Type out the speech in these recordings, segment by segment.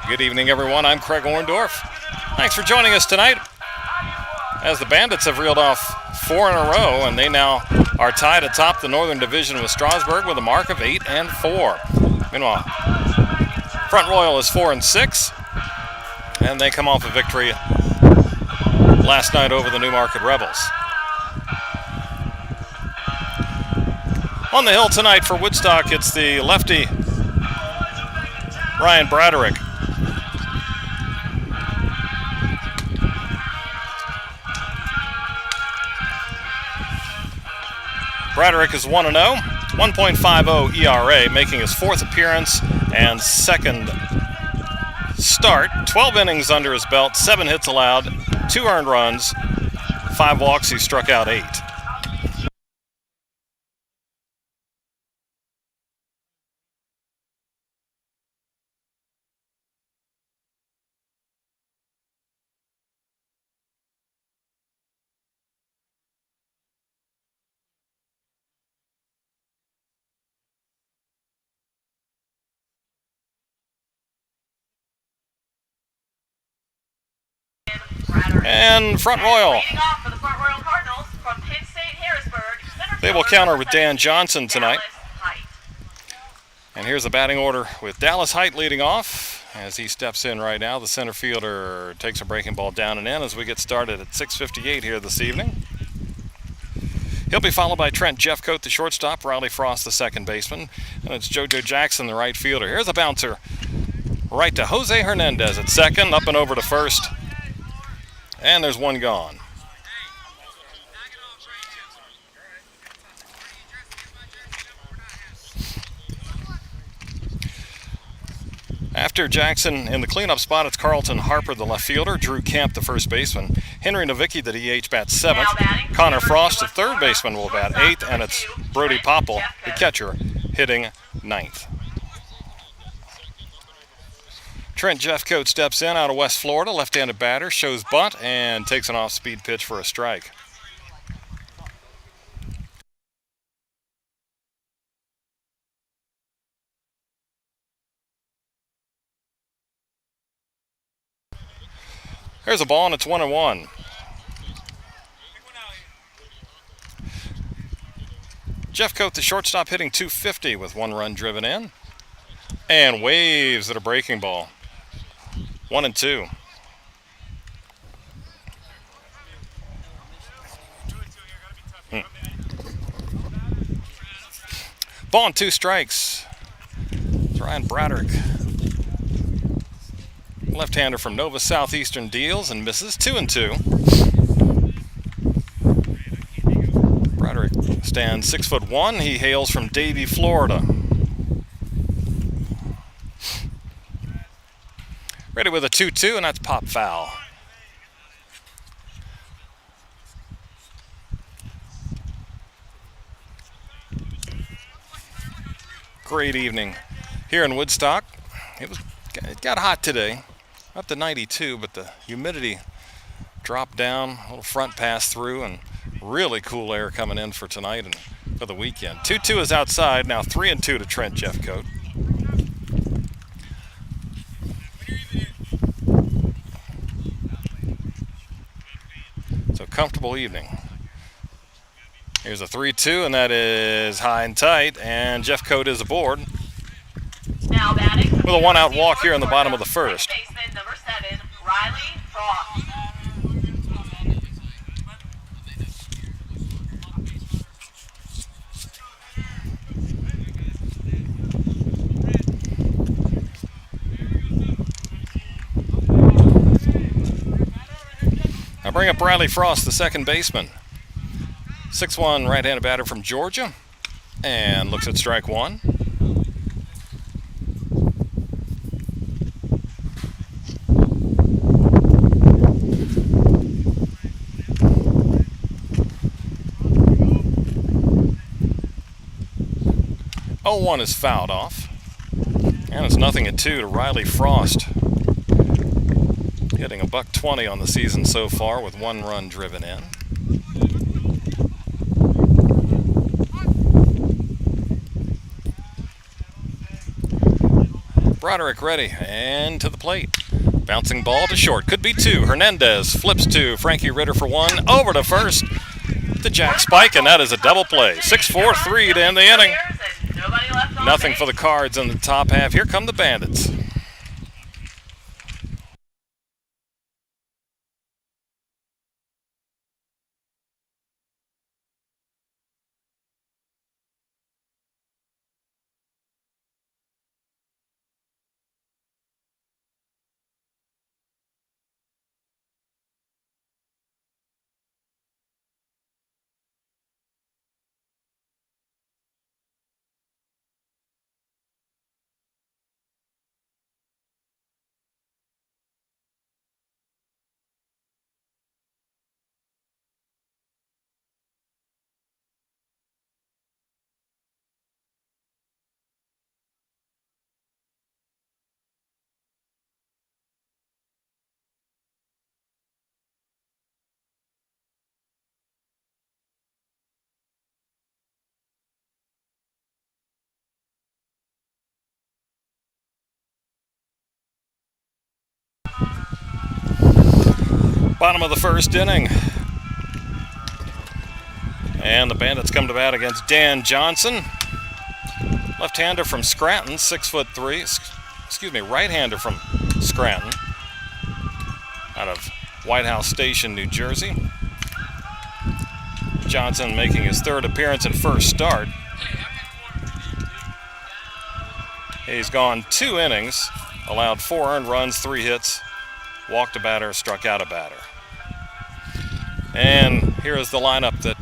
Good evening, everyone. I'm Craig Orndorff. Thanks for joining us tonight as the Bandits have reeled off 4 in a row, and they now are tied atop the Northern Division with Strasburg with a mark of 8-4. Meanwhile, Front Royal is 4-6, and they come off a victory last night over the Newmarket Rebels. On the hill tonight for Woodstock, it's the lefty Ryan Braderick. Braderick is 1-0, 1.50 ERA, making his 4th appearance and 2nd start. 12 innings under his belt, 7 hits allowed, 2 earned runs, 5 walks. He struck out 8. And Front Royal. They will counter with Dan Johnson tonight. And here's the batting order with Dallas Height leading off. As he steps in right now, the center fielder takes a breaking ball down and in as we get started at 6:58 here this evening. He'll be followed by Trent Jeffcoat, the shortstop, Riley Frost, the second baseman, and it's JoJo Jackson, the right fielder. Here's a bouncer right to Jose Hernandez at second, up and over to first. And there's one gone. After Jackson in the cleanup spot, it's Carlton Harper, the left fielder, Drew Camp, the first baseman, Henry Novicki, the DH, bats 7th, Connor Frost, the third baseman, will bat 8th, and it's Brody Popple, the catcher, hitting 9th. Trent Jeffcoat steps in out of West Florida, left-handed batter, shows bunt, and takes an off-speed pitch for a strike. There's a ball, and it's 1-1. Jeffcoat, the shortstop, hitting .250 with 1 run driven in, and waves at a breaking ball. 1-2. Ball and 2 strikes. It's Ryan Braderick. Left-hander from Nova Southeastern deals and misses. 2-2. Braderick stands 6'1". He hails from Davie, Florida. Ready with a 2-2, and that's pop foul. Great evening here in Woodstock. It got hot today, up to 92, but the humidity dropped down, a little front pass through, and really cool air coming in for tonight and for the weekend. 2-2 is outside, now 3-2 to Trent Jeffcoat. So comfortable evening. Here's a 3-2, and that is high and tight, and Jeffcoat is aboard. Now batting with a 1-out walk here in the bottom of the first. Baseman number 7, Riley Frost. Now bring up Riley Frost, the second baseman. 6'1", right-handed batter from Georgia, and looks at strike 1. One is fouled off, and it's 0-2 to Riley Frost, hitting $120 on the season so far with 1 run driven in. Broderick ready and to the plate. Bouncing ball to short. Could be two. Hernandez flips to Frankie Ritter for one. Over to first to Jack Spike, and that is a double play. 6-4-3 to end the inning. Nothing for the Cards in the top half. Here come the Bandits. Bottom of the first inning. And the Bandits come to bat against Dan Johnson. Left-hander from Scranton, 6'3". Right-hander from Scranton. Out of White House Station, New Jersey. Johnson making his third appearance and first start. He's gone 2 innings, allowed 4 earned runs, 3 hits, walked a batter, struck out a batter. And here is the lineup that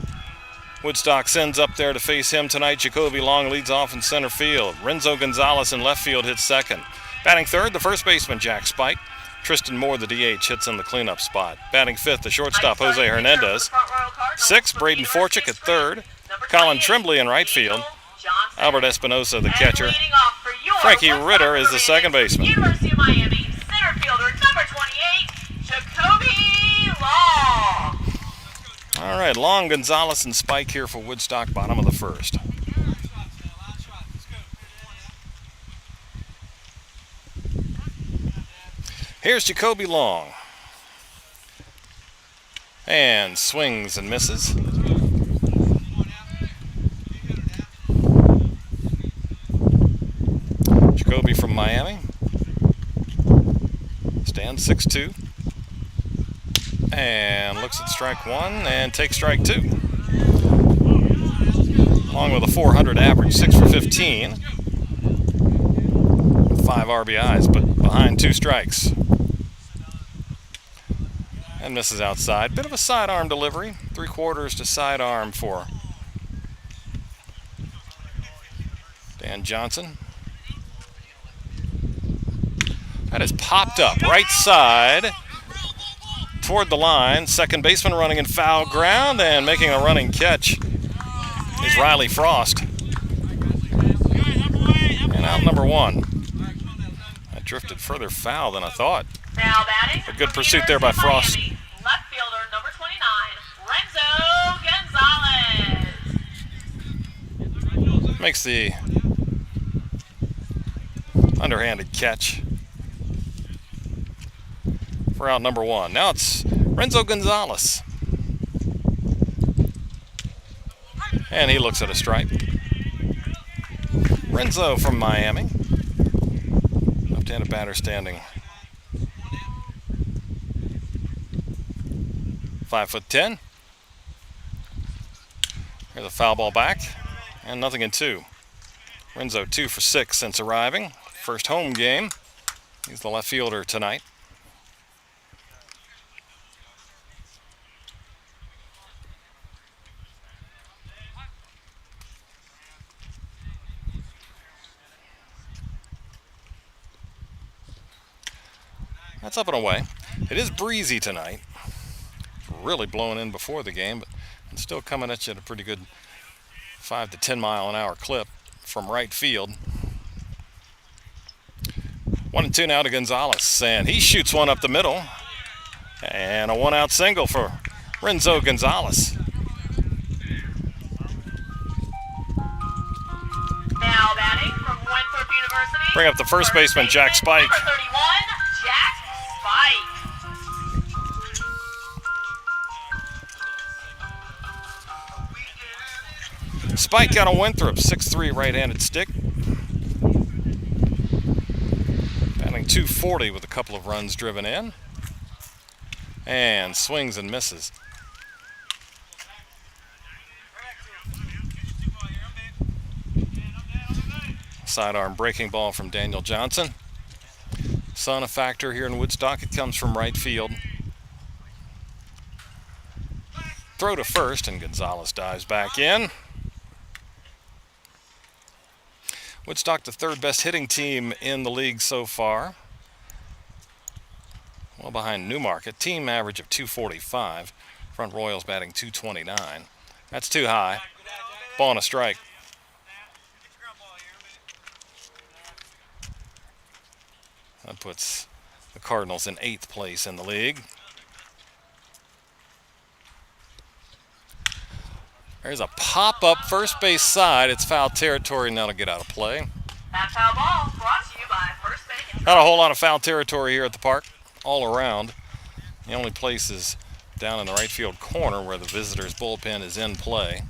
Woodstock sends up there to face him tonight. Jacoby Long leads off in center field. Renzo Gonzalez in left field hits second. Batting third, the first baseman, Jack Spike. Tristan Moore, the DH, hits in the cleanup spot. Batting fifth, the shortstop, Jose Hernandez. Sixth, Braden Forchick at third. Colin Tremblay in right field. Albert Espinosa, the catcher. Frankie Ritter is the second baseman. University of Miami, center fielder, number 28, Jacoby Long. All right, Long, Gonzalez, and Spike here for Woodstock, bottom of the first. Here's Jacoby Long. And swings and misses. Jacoby from Miami. Stands 6'2". And looks at strike one and takes strike two. Long with a 400 average, 6 for 15. 5 RBIs, but behind 2 strikes. And misses outside. Bit of a sidearm delivery. 3/4 to sidearm for Dan Johnson. That is popped up right side toward the line. Second baseman running in foul ground, and making a running catch is Riley Frost. And out number 1. That drifted further foul than I thought. Now batting. A good pursuit there by Frost. Miami, left fielder, number 29, Renzo Gonzalez. Makes the underhanded catch for out number 1. Now it's Renzo Gonzalez. And he looks at a strike. Renzo from Miami. Left-handed batter standing 5'10". Here's a foul ball back. And nothing in 2. Renzo 2 for 6 since arriving. First home game. He's the left fielder tonight. That's up and away. It is breezy tonight. Really blowing in before the game, but it's still coming at you at a pretty good 5 to 10 mile an hour clip from right field. 1-2 now to Gonzalez, and he shoots one up the middle. And a 1-out single for Renzo Gonzalez. Now batting from Winthrop University, Bring up the first baseman, Jack Spike. Number 31, Jack Spike. Spike out of Winthrop, 6'3", right-handed stick. Batting .240 with a couple of runs driven in. And swings and misses. Sidearm breaking ball from Daniel Johnson. Sun a factor here in Woodstock. It comes from right field. Throw to first, and Gonzalez dives back in. Woodstock, the third best hitting team in the league so far. Well behind Newmarket. Team average of .245. Front Royals batting .229. That's too high. Ball and a strike. That puts the Cardinals in 8th place in the league. There's a pop-up first base side. It's foul territory, and that'll get out of play. That foul ball brought to you by First Bacon. Not a whole lot of foul territory here at the park, all around. The only place is down in the right field corner where the visitors' bullpen is in play.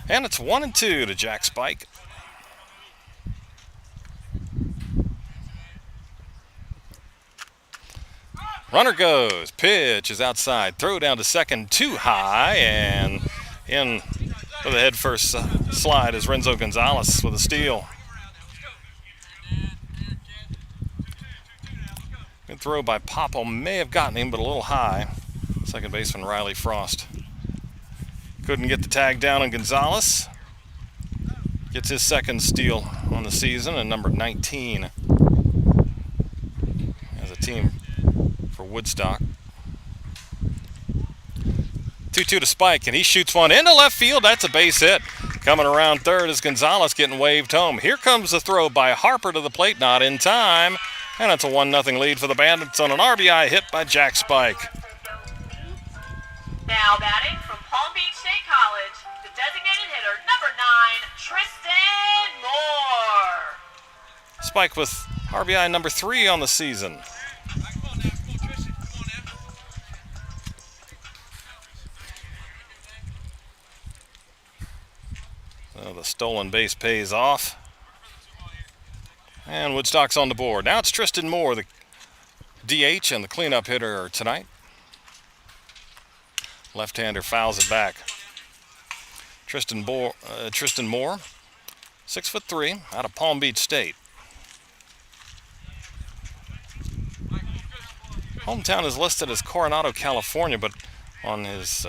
And it's 1-2 to Jack Spike. Runner goes. Pitch is outside. Throw down to second, too high, and in for the head first slide is Renzo Gonzalez with a steal. Good throw by Popple. May have gotten him, but a little high. Second baseman Riley Frost couldn't get the tag down on Gonzalez. Gets his second steal on the season, and number 19 as a team for Woodstock. 2-2 to Spike, and he shoots one into left field. That's a base hit. Coming around third is Gonzalez getting waved home. Here comes the throw by Harper to the plate, not in time. And it's a 1-0 lead for the Bandits on an RBI hit by Jack Spike. Now batting from Palm Beach State College, the designated hitter, number 9, Tristan Moore. Spike with RBI number 3 on the season. So the stolen base pays off. And Woodstock's on the board. Now it's Tristan Moore, the DH and the cleanup hitter tonight. Left-hander fouls it back. Tristan Moore, 6'3", out of Palm Beach State. Hometown is listed as Coronado, California, but on his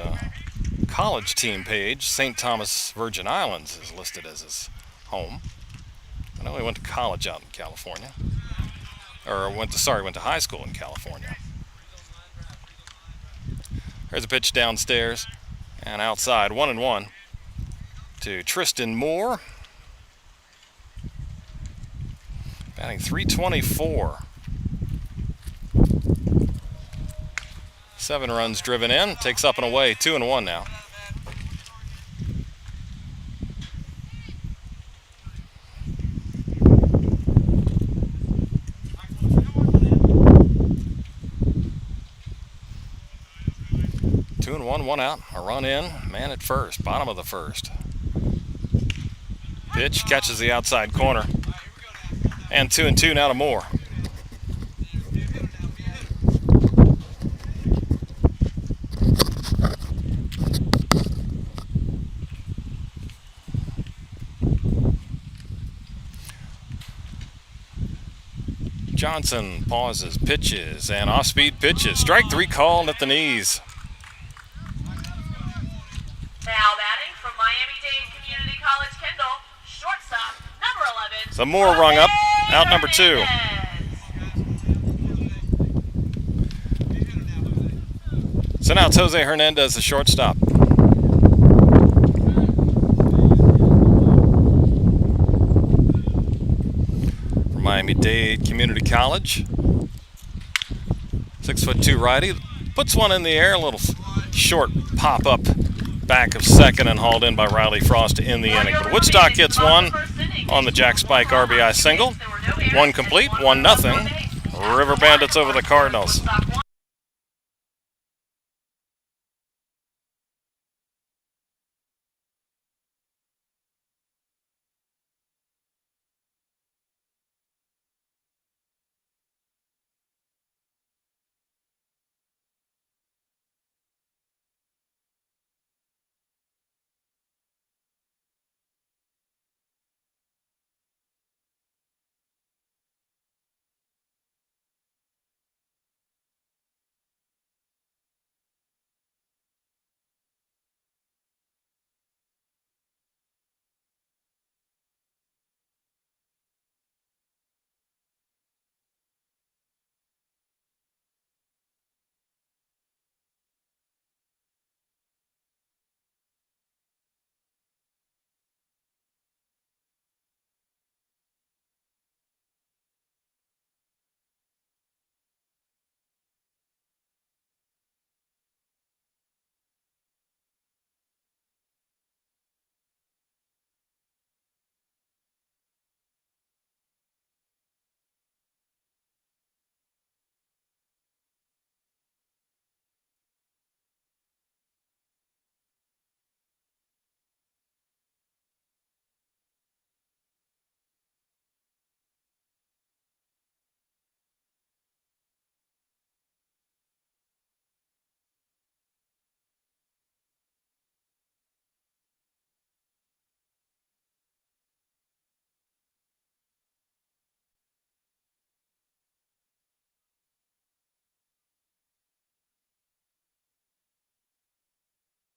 college team page, St. Thomas Virgin Islands is listed as his home. I know he went to college out in California, or went to high school in California. There's a pitch downstairs and outside, 1-1 to Tristan Moore. Batting .324. 7 runs driven in, takes up and away, 2-1 now. One out, a run in, man at first, bottom of the first. Pitch catches the outside corner. And 2-2 now to Moore. Johnson pauses, pitches, and off-speed pitches. Strike 3 called at the knees. Now batting from Miami-Dade Community College, Kendall, shortstop, number 11. So Moore rung up, out number 2. So now it's Jose Hernandez, the shortstop. From Miami-Dade Community College. 6'2" righty, puts one in the air, a little short pop-up back of second and hauled in by Riley Frost in the inning. But Woodstock gets one on the Jack Spike RBI single. One complete, 1-0. River Bandits over the Cardinals.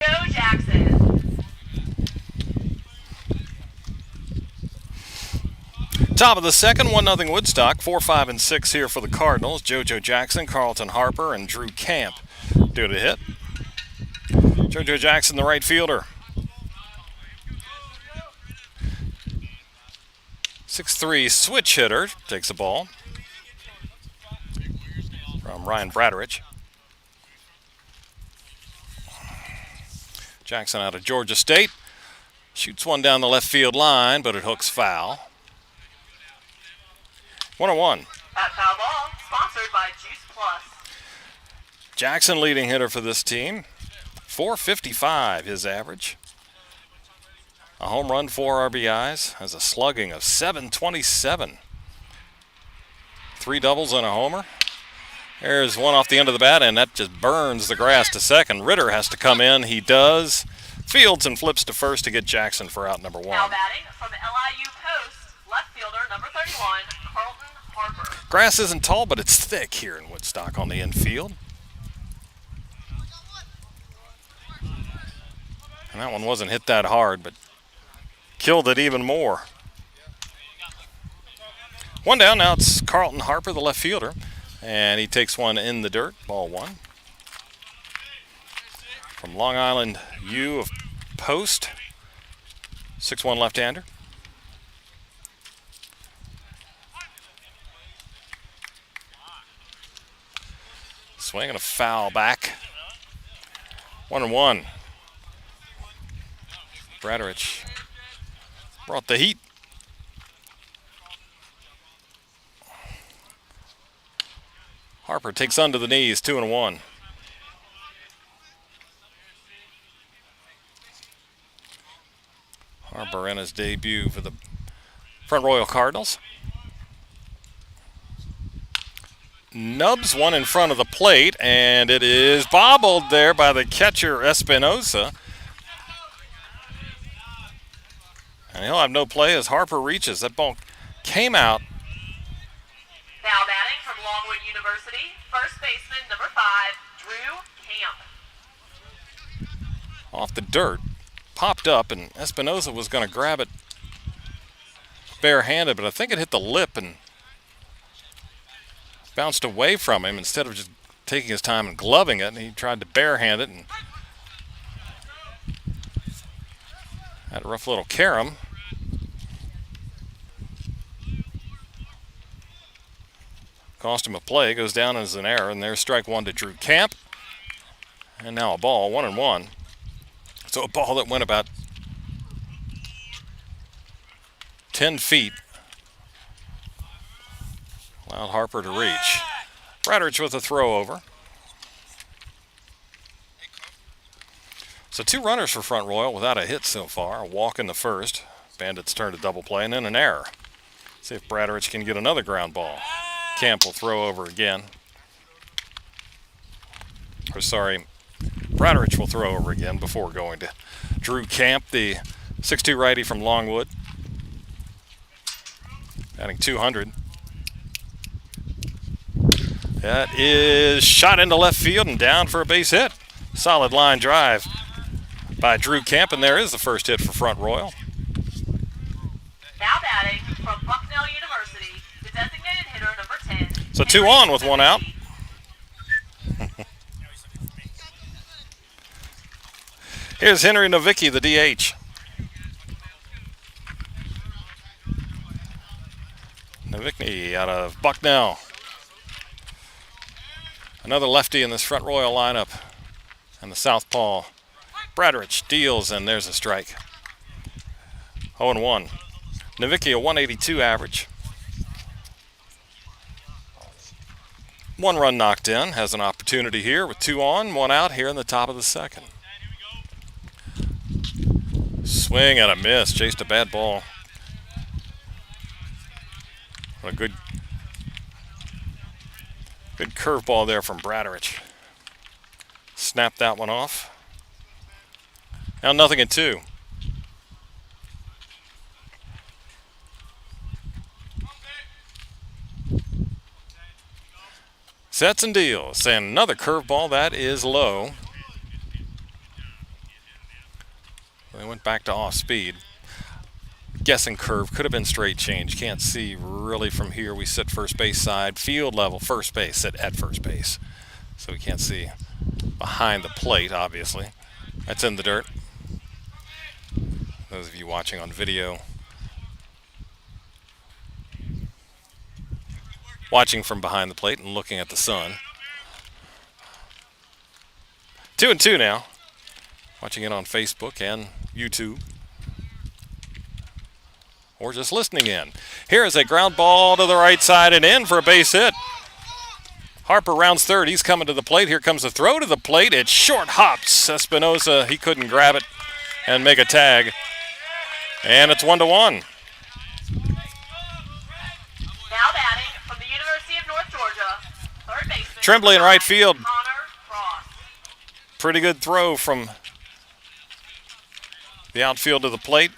Joe Jackson. Top of the second, 1-0 Woodstock. 4, 5, and 6 here for the Cardinals. JoJo Jackson, Carlton Harper, and Drew Camp due to hit. JoJo Jackson, the right fielder. 6'3" switch hitter takes the ball from Ryan Bradrich. Jackson out of Georgia State. Shoots one down the left field line, but it hooks foul. 1-1. That foul ball, sponsored by Juice Plus. Jackson leading hitter for this team. 455 his average. A home run, 4 RBIs. Has a slugging of 727. 3 doubles and a homer. There's one off the end of the bat, and that just burns the grass to second. Ritter has to come in. He does. Fields and flips to first to get Jackson for out number 1. Now batting from LIU Post, left fielder number 31, Carlton Harper. Grass isn't tall, but it's thick here in Woodstock on the infield. And that one wasn't hit that hard, but killed it even more. One down, now it's Carlton Harper, the left fielder. And he takes one in the dirt, ball 1. From Long Island U of Post, 6'1" left-hander. Swing and a foul back. 1-1. Bradrich brought the heat. Harper takes under the knees, 2-1. Harper in his debut for the Front Royal Cardinals. Nubs one in front of the plate, and it is bobbled there by the catcher Espinosa. And he'll have no play as Harper reaches. That ball came out. Now batting from Longwood University, first baseman number 5, Drew Camp. Off the dirt, popped up, and Espinosa was going to grab it barehanded, but I think it hit the lip and bounced away from him instead of just taking his time and gloving it, and he tried to barehand it and had a rough little carom. Cost him a play, goes down as an error, and there's strike 1 to Drew Camp. And now a ball, 1-1. So a ball that went about 10 feet. Allowed Harper to reach. Bradrich with a throw over. So 2 runners for Front Royal without a hit so far. A walk in the first. Bandits turn to double play and then an error. See if Bradrich can get another ground ball. Camp will throw over again. Bradrich will throw over again before going to Drew Camp, the 6'2 righty from Longwood. Adding 200. That is shot into left field and down for a base hit. Solid line drive by Drew Camp, and there is the first hit for Front Royal. Now batting from Bucknell University, the designated hitter number 10. So 2 on with 1 out. Here's Henry Novicki, the DH. Novicki out of Bucknell. Another lefty in this Front Royal lineup. And the southpaw Bradrich deals, and there's a strike. 0-1. Novicki, a 182 average. 1 run knocked in. Has an opportunity here with 2 on, 1 out here in the top of the second. Swing and a miss. Chased a bad ball. A good curveball there from Bradrich. Snapped that one off. Now 0-2. Sets and deals. And another curveball that is low. They went back to off speed. Guessing curve, could have been straight change. Can't see really from here. We sit first base side, field level, first base, sit at first base. So we can't see behind the plate, obviously. That's in the dirt. Those of you watching on video, watching from behind the plate and looking at the sun. 2-2 now. Watching it on Facebook and YouTube. Or just listening in. Here is a ground ball to the right side and in for a base hit. Harper rounds third. He's coming to the plate. Here comes a throw to the plate. It short hops. Espinosa, he couldn't grab it and make a tag. And it's 1-1. Now batting from the University of North Georgia, third baseman Tremblay in right field. Connor Frost. Pretty good throw from the outfield to the plate.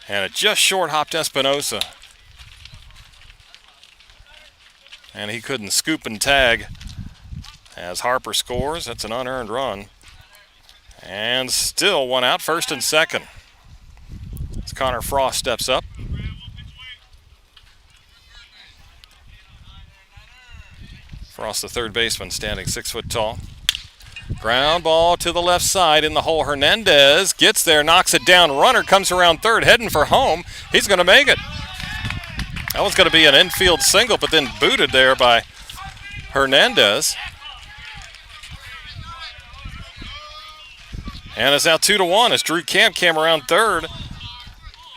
And it just short hopped Espinosa. And he couldn't scoop and tag as Harper scores. That's an unearned run. And still 1 out, first and second. As Connor Frost steps up. Frost, the third baseman, standing 6 foot tall. Ground ball to the left side in the hole. Hernandez gets there, knocks it down. Runner comes around third, heading for home. He's going to make it. That was going to be an infield single, but then booted there by Hernandez. And it's now 2-1 as Drew Camp came around third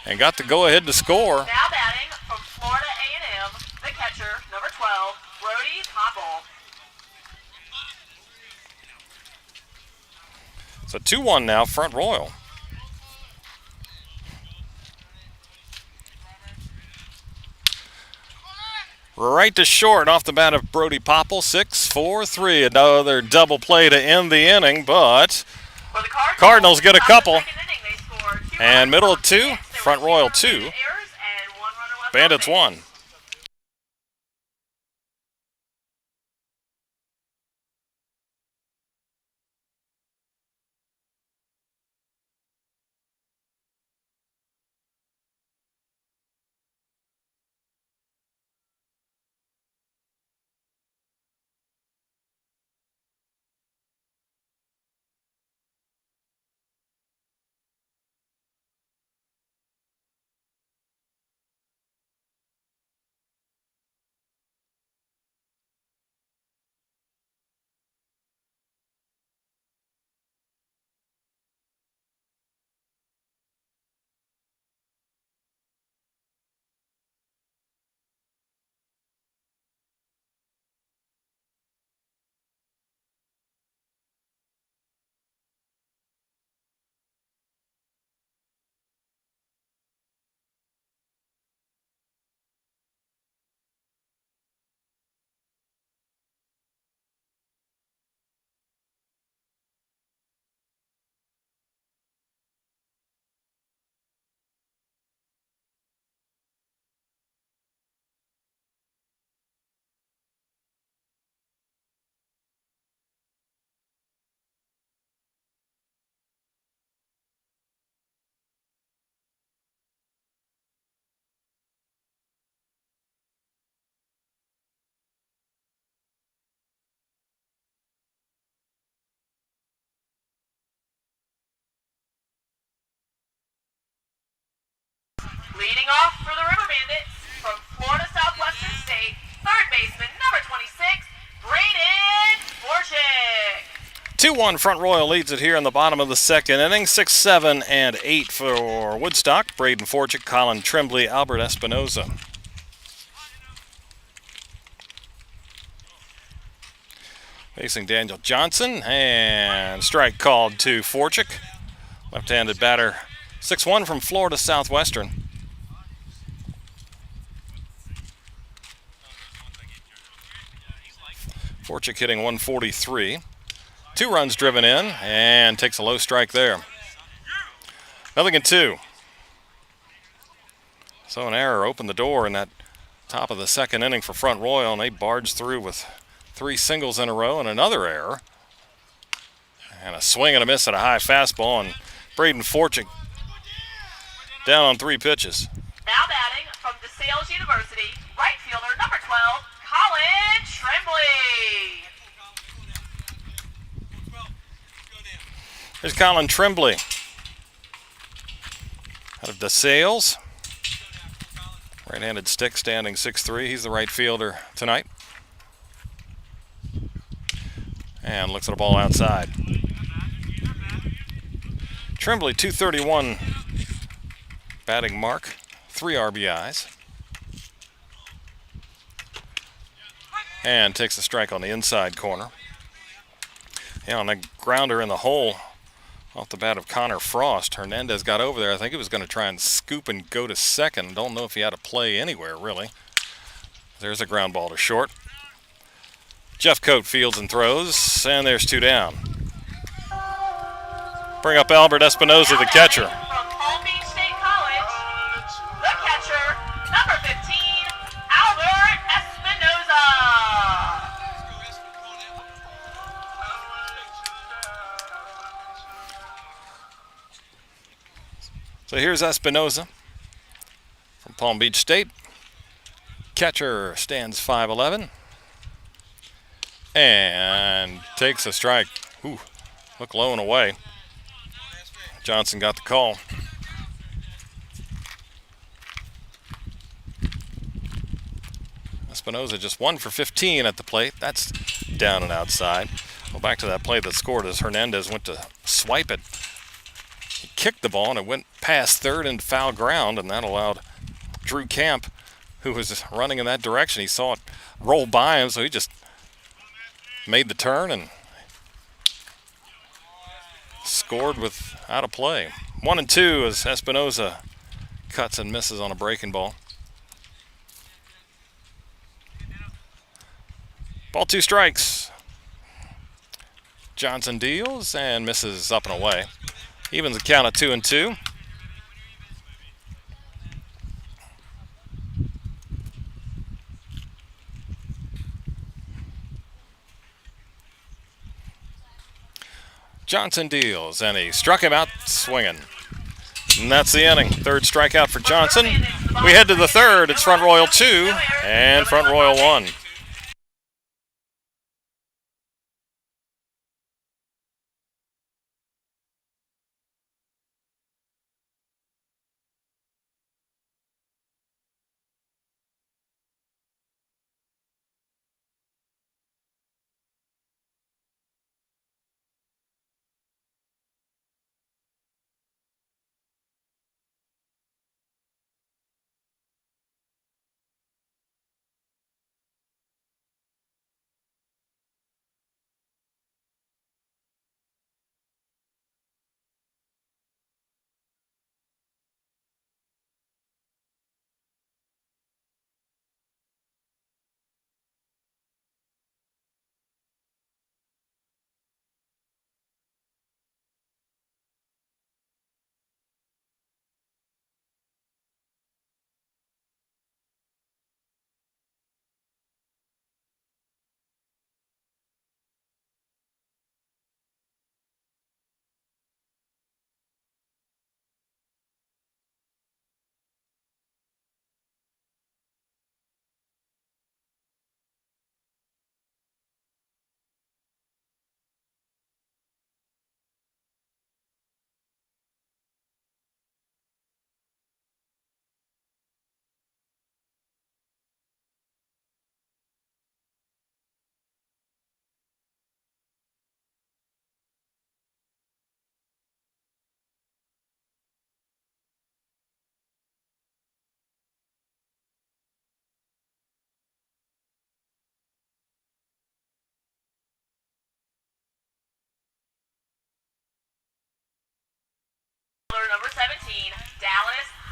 and got the go-ahead to score. Now batting from Florida A&M, the catcher, number 12, Brody Koppel. So 2-1 now, Front Royal. Right to short off the bat of Brody Popple, 6-4-3. Another double play to end the inning, but For the Cardinals get a couple. second inning, they scored 2 And runs middle on of 2, 6. There Front were Royal 2 2, errors and 1 runner left on Bandits base. 1. 2-1 Front Royal leads it here in the bottom of the second inning. 6, 7, and 8 for Woodstock. Braden Forchick, Colin Tremblay, Albert Espinoza. Facing Daniel Johnson, and strike called to Forchick. Left-handed batter, 6-1 from Florida Southwestern. Forchick hitting 143. 2 runs driven in, and takes a low strike there. 0-2. So an error opened the door in that top of the second inning for Front Royal, and they barged through with 3 singles in a row and another error. And a swing and a miss at a high fastball, and Braden Forchick down on 3 pitches. Now batting from DeSales University, right fielder number 12, Colin Tremblay. There's Colin Tremblay out of DeSales. Right-handed stick, standing 6'3". He's the right fielder tonight. And looks at a ball outside. Tremblay, 231 batting mark, 3 RBIs. And takes a strike on the inside corner. Yeah, on a grounder in the hole off the bat of Connor Frost. Hernandez got over there. I think he was going to try and scoop and go to second. Don't know if he had a play anywhere, really. There's a ground ball to short. Jeff Coate fields and throws, and there's 2 down. Bring up Albert Espinoza, the catcher. From Palm Beach State College, the catcher, number 15, Albert Espinoza. So here's Espinoza from Palm Beach State. Catcher stands 5'11", and takes a strike. Ooh, look low and away. Johnson got the call. Espinoza just 1 for 15 at the plate. That's down and outside. Well, back to that play that scored as Hernandez went to swipe it. He kicked the ball and it went past third into foul ground, and that allowed Drew Camp, who was running in that direction, he saw it roll by him, so he just made the turn and scored with out of play. 1-2 as Espinoza cuts and misses on a breaking ball. Ball 2 strikes. Johnson deals and misses up and away. Evens the count at 2-2. Johnson deals, and he struck him out swinging. And that's the inning. 3rd strikeout for Johnson. We head to the 3rd. It's Front Royal 2 and Front Royal 1.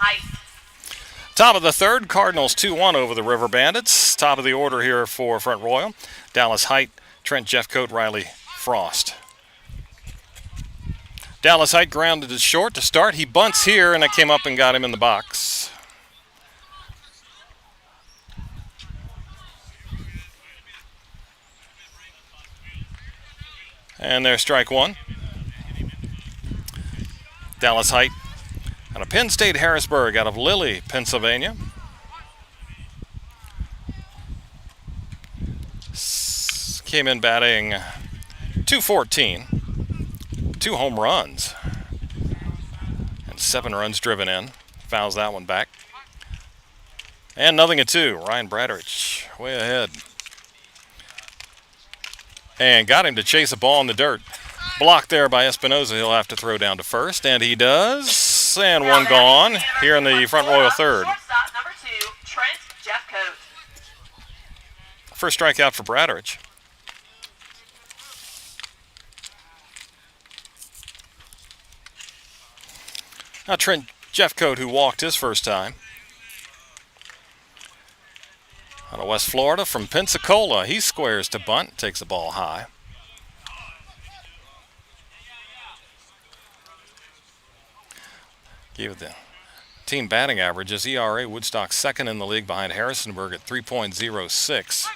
Height. Top of the third, Cardinals 2-1 over the River Bandits. Top of the order here for Front Royal. Dallas Height, Trent Jeffcoat, Riley Frost. Dallas Height grounded it short to start. He bunts here, and it came up and got him in the box. And there's strike one. Dallas Height out of Penn State Harrisburg, out of Lilly, Pennsylvania. Came in batting .214, 2 home runs, and 7 runs driven in. Fouls that one back. And 0-2. Ryan Bradrich way ahead. And got him to chase a ball in the dirt. Blocked there by Espinoza. He'll have to throw down to first, and he does. And one gone here in the Front Royal third. Shortstop number 2, Trent Jeffcoat. First strikeout for Bradrich. Now Trent Jeffcoat, who walked his first time. Out of West Florida from Pensacola. He squares to bunt, takes the ball high. Give it the team batting averages. ERA, Woodstock second in the league behind Harrisonburg at 3.06.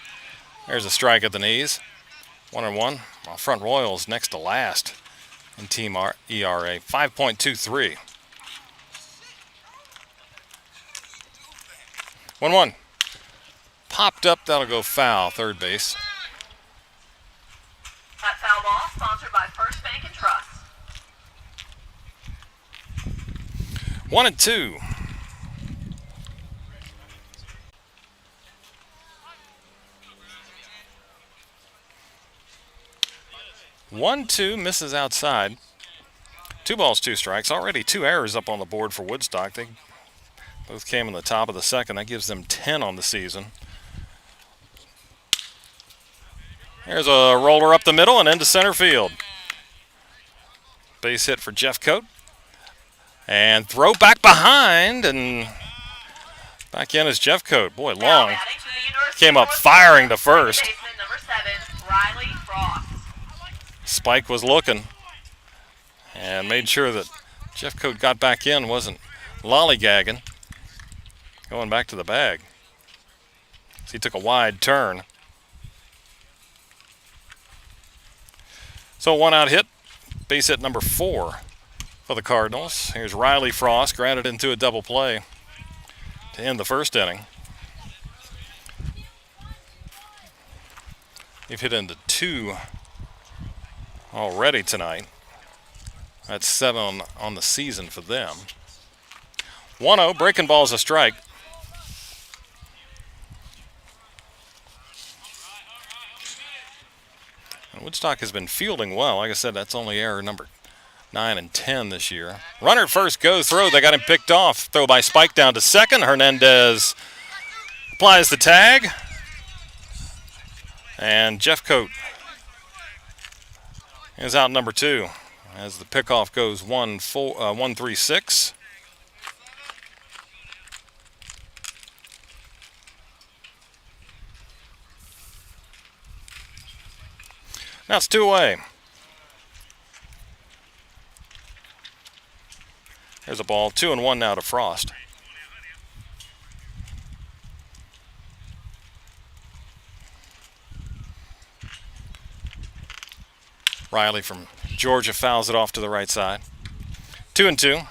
There's a strike at the knees. 1-1. While Front Royals next to last in team ERA, 5.23. 1-1. Popped up, that'll go foul, third base. That foul ball sponsored by First Bank and Trust. 1-2. 1-2, misses outside. 2 balls, 2 strikes. Already 2 errors up on the board for Woodstock. They both came in the top of the second. That gives them 10 on the season. There's a roller up the middle and into center field. Base hit for Jeffcoat. And throw back behind, and back in is Jeffcoat. Boy, long. Came up firing to first. Number 7, Riley Frost. Spike was looking and made sure that Jeffcoat got back in, wasn't lollygagging. Going back to the bag. He took a wide turn. So 1 out hit, base hit number 4 for the Cardinals. Here's Riley Frost, grounded into a double play to end the first inning. They've hit into 2 already tonight. That's 7 on the season for them. 1-0, breaking ball's a strike. And Woodstock has been fielding well. Like I said, that's only error number 9 and 10 this year. Runner at first goes, throw. They got him picked off. Throw by Spike down to second. Hernandez applies the tag. And Jeffcoat is out number 2 as the pickoff goes 1-3-6. Now it's 2 away. There's a ball, 2-1 now to Frost. Riley from Georgia fouls it off to the right side. 2-2.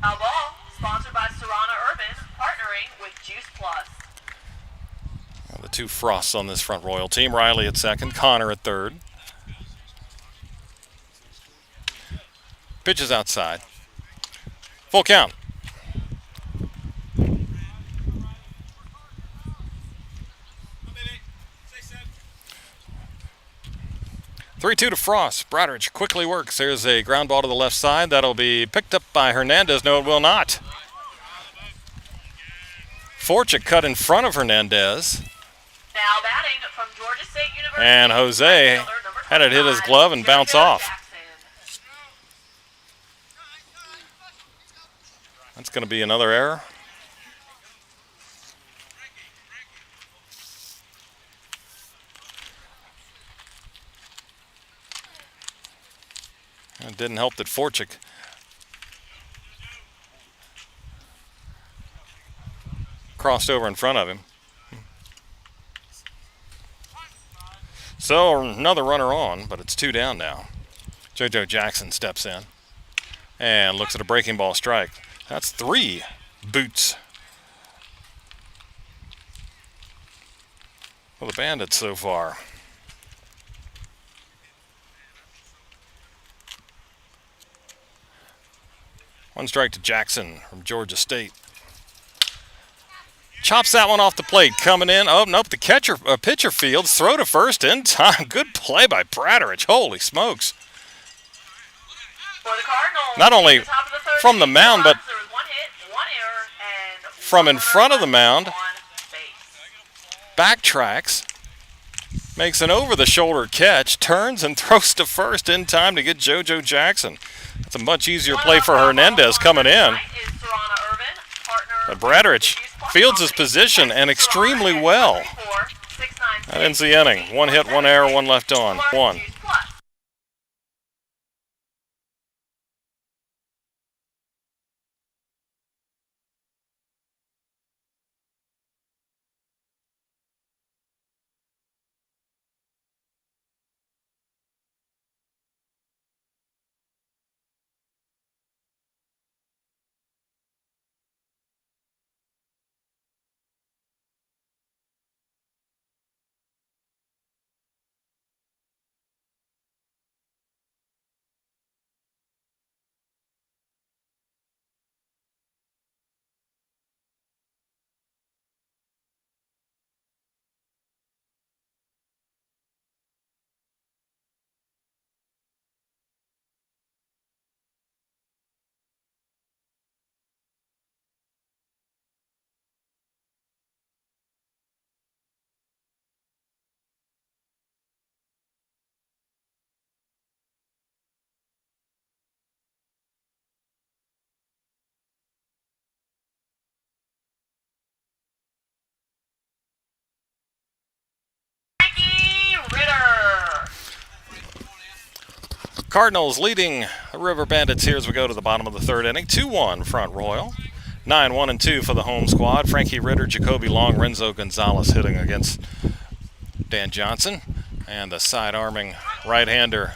Foul ball sponsored by Serrana Urban, partnering with Juice Plus. The 2 Frosts on this Front Royal team. Riley at second, Connor at third. Pitches outside. Full count. Three-2 to Frost. Broderick quickly works. There's a ground ball to the left side. That'll be picked up by Hernandez. No, it will not. Fortune cut in front of Hernandez. Now batting from Georgia State University. And Jose had it hit his glove and bounce off. That's going to be another error. It didn't help that Forchik crossed over in front of him. So another runner on, but it's 2 down now. JoJo Jackson steps in and looks at a breaking ball strike. That's 3 boots for the Bandits so far. One strike to Jackson from Georgia State. Chops that one off the plate, coming in. Oh, nope, the pitcher fields. Throw to first in time. Good play by Bradrich. Holy smokes. For the Cardinals, Not only top of the third from the inning, mound, but there was 1 hit, 1 error, and from 1 in front of the run mound. on base. Backtracks, makes an over-the-shoulder catch, turns and throws to first in time to get JoJo Jackson. That's a much easier play for Hernandez coming in. But Bradrich fields his position and extremely well. That ends the inning. 1 hit, 1 error, 1 left on. 1. Cardinals leading the River Bandits here as we go to the bottom of the 3rd inning. 2-1 front Royal. 9-1-2 for the home squad. Frankie Ritter, Jacoby Long, Renzo Gonzalez hitting against Dan Johnson. And the side-arming right-hander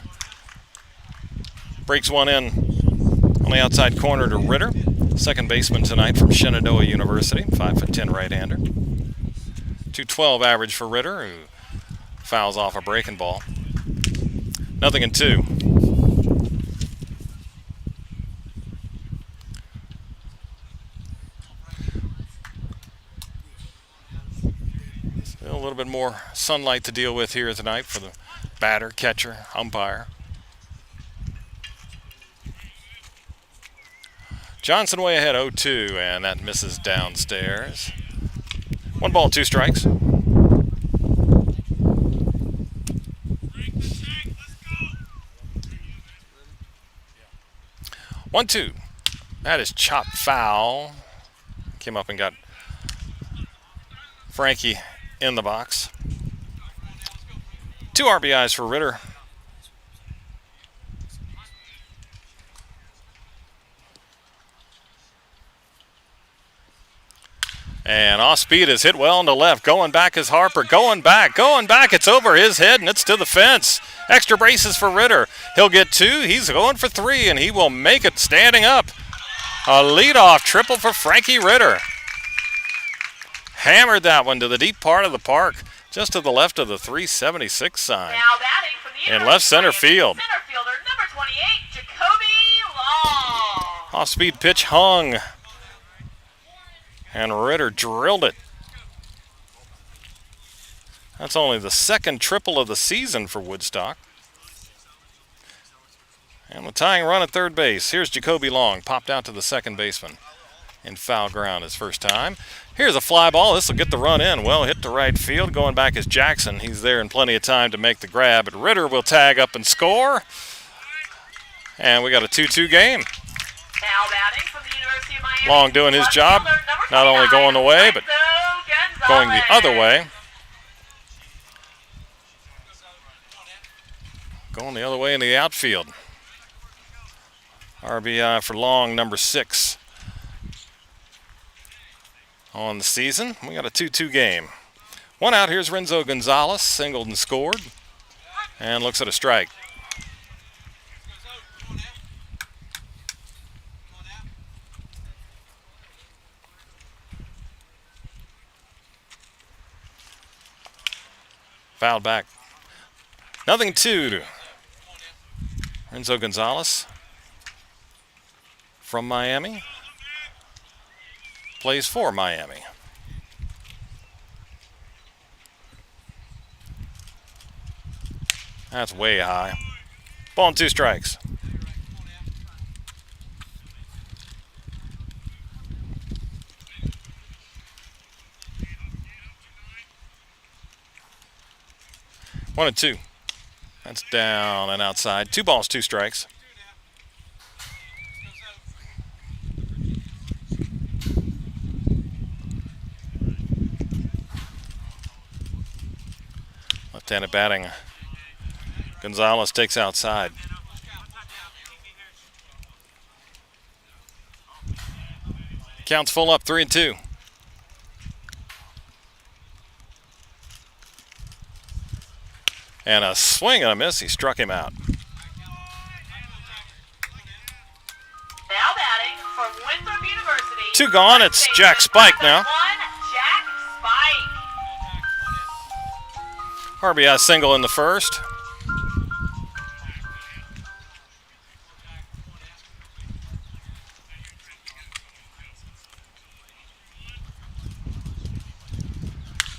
breaks one in on the outside corner to Ritter. Second baseman tonight from Shenandoah University. 5'10" right-hander. 212 average for Ritter, who fouls off a breaking ball. 0-2. Still a little bit more sunlight to deal with here tonight for the batter, catcher, umpire. Johnson way ahead 0-2, and that misses downstairs. 1 ball, 2 strikes. 1-2. That is chopped foul. Came up and got Frankie in the box. 2 RBIs for Ritter. And off speed is hit well into left. Going back is Harper. Going back. It's over his head and it's to the fence. Extra bases for Ritter. He'll get 2. He's going for 3 and he will make it standing up. A leadoff triple for Frankie Ritter. Hammered that one to the deep part of the park, just to the left of the 376 sign. Now batting from the in left center field. Center fielder number 28, Jacoby Long. Off-speed pitch hung. And Ritter drilled it. That's only the 2nd triple of the season for Woodstock. And the tying run at third base. Here's Jacoby Long, popped out to the second baseman in foul ground his first time. Here's a fly ball. This will get the run in. Well hit to right field. Going back is Jackson. He's there in plenty of time to make the grab. But Ritter will tag up and score. And we got a 2-2 game. Now batting from the University University of Miami. Long doing his job, not only going away, but going the other way. Going the other way in the outfield. RBI for Long, number 6 on the season. We got a 2-2 game. One out, here's Renzo Gonzalez, singled and scored, and looks at a strike. Fouled back. 0-2 to Renzo Gonzalez from Miami. Plays for Miami. That's way high. Ball and 2 strikes. One and 2. That's down and outside. 2 balls, 2 strikes. Left-handed batting. Gonzalez takes outside. Counts full up, 3-2. And a swing and a miss. He struck him out. Now batting from Winthrop University. 2 gone. It's Jack Spike now. Jack Spike. RBI single in the first.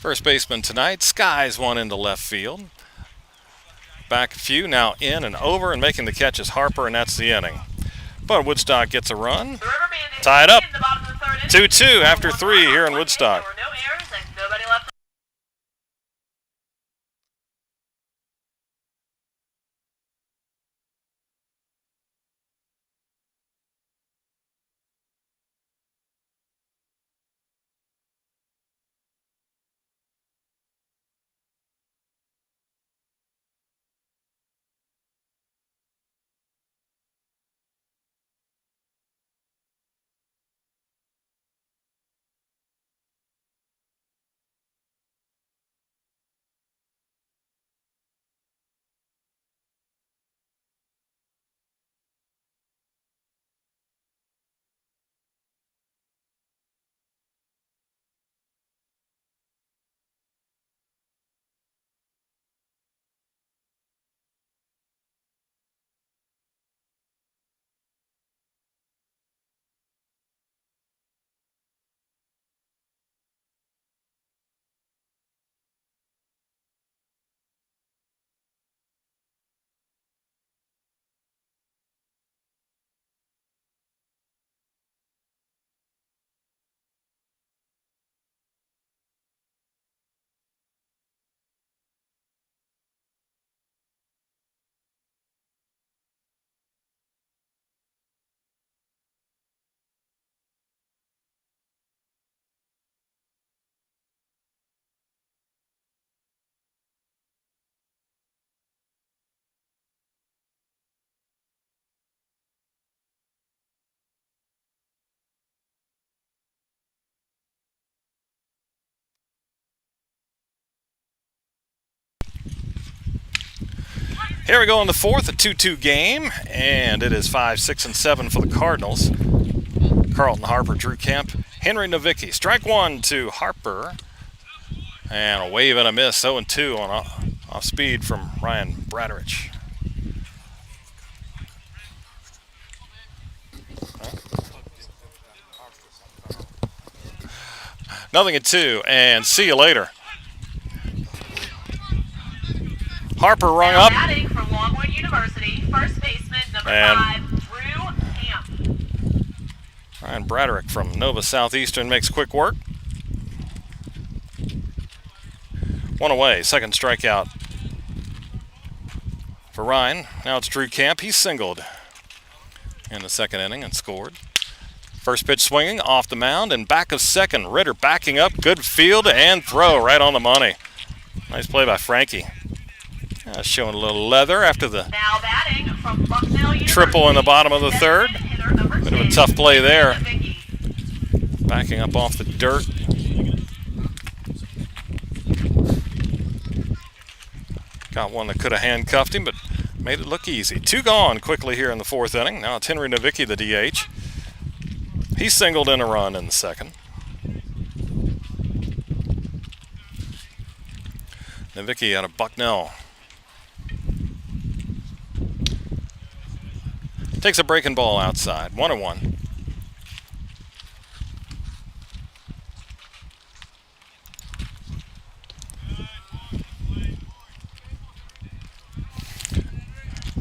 First baseman tonight. Skies one into left field. Back a few, now in and over, and making the catch is Harper, and that's the inning. But Woodstock gets a run. Tied up. 2-2 after 3 here in Woodstock. There were no errors and nobody left. Here we go in the fourth, a 2-2 game, and it is 5, 6, and 7 for the Cardinals. Carlton Harper, Drew Kemp, Henry Novicki. Strike 1 to Harper, and a wave and a miss. 0-2 on off speed from Ryan Bradrich. 0-2, and see you later. Harper rung up. Batting from Longwood University, first baseman, number 5, Drew Camp. Ryan Bradrich from Nova Southeastern makes quick work. 1 away, second strikeout for Ryan. Now it's Drew Camp. He singled in the second inning and scored. First pitch swinging off the mound and back of second. Ritter backing up, good field and throw right on the money. Nice play by Frankie. Showing a little leather after the Now batting from Bucknell triple in the University, bottom of the third. designated hitter number Bit of a 10, tough play there. Vicky. Backing up off the dirt. Got one that could have handcuffed him, but made it look easy. 2 gone quickly here in the 4th inning. Now it's Henry Nowicki, the DH. He singled in a run in the 2nd. Nowicki out of Bucknell. Takes a breaking ball outside. 1-1.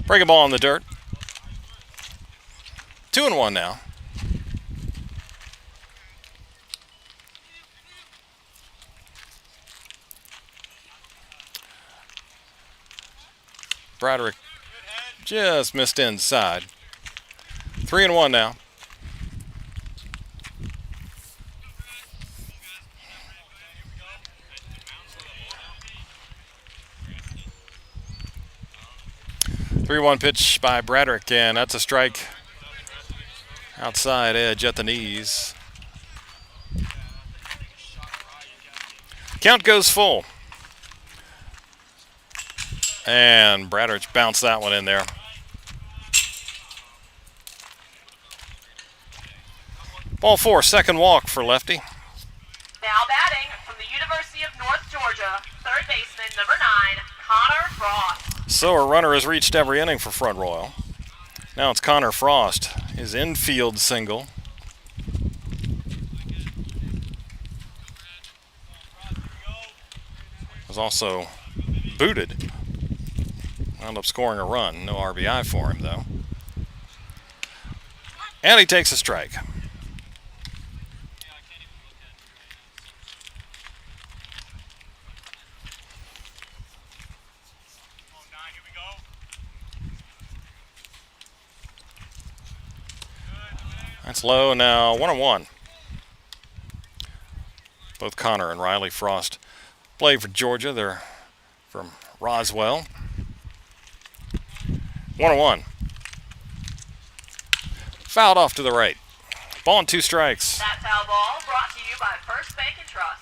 Breaking ball in the dirt. 2-1 now. Broderick just missed inside. 3-1 now. Three-one pitch by Broderick, and that's a strike. Outside edge at the knees. Count goes full. And Broderick bounced that one in there. Ball 4, second walk for lefty. Now batting from the University of North Georgia, third baseman number 9, Connor Frost. So a runner has reached every inning for Front Royal. Now it's Connor Frost, his infield single. Was also booted. Wound up scoring a run. No RBI for him, though. And he takes a strike. That's low now. 1-1. Both Connor and Riley Frost play for Georgia. They're from Roswell. 1-1. Fouled off to the right. Ball and 2 strikes. That foul ball brought to you by First Bank and Trust.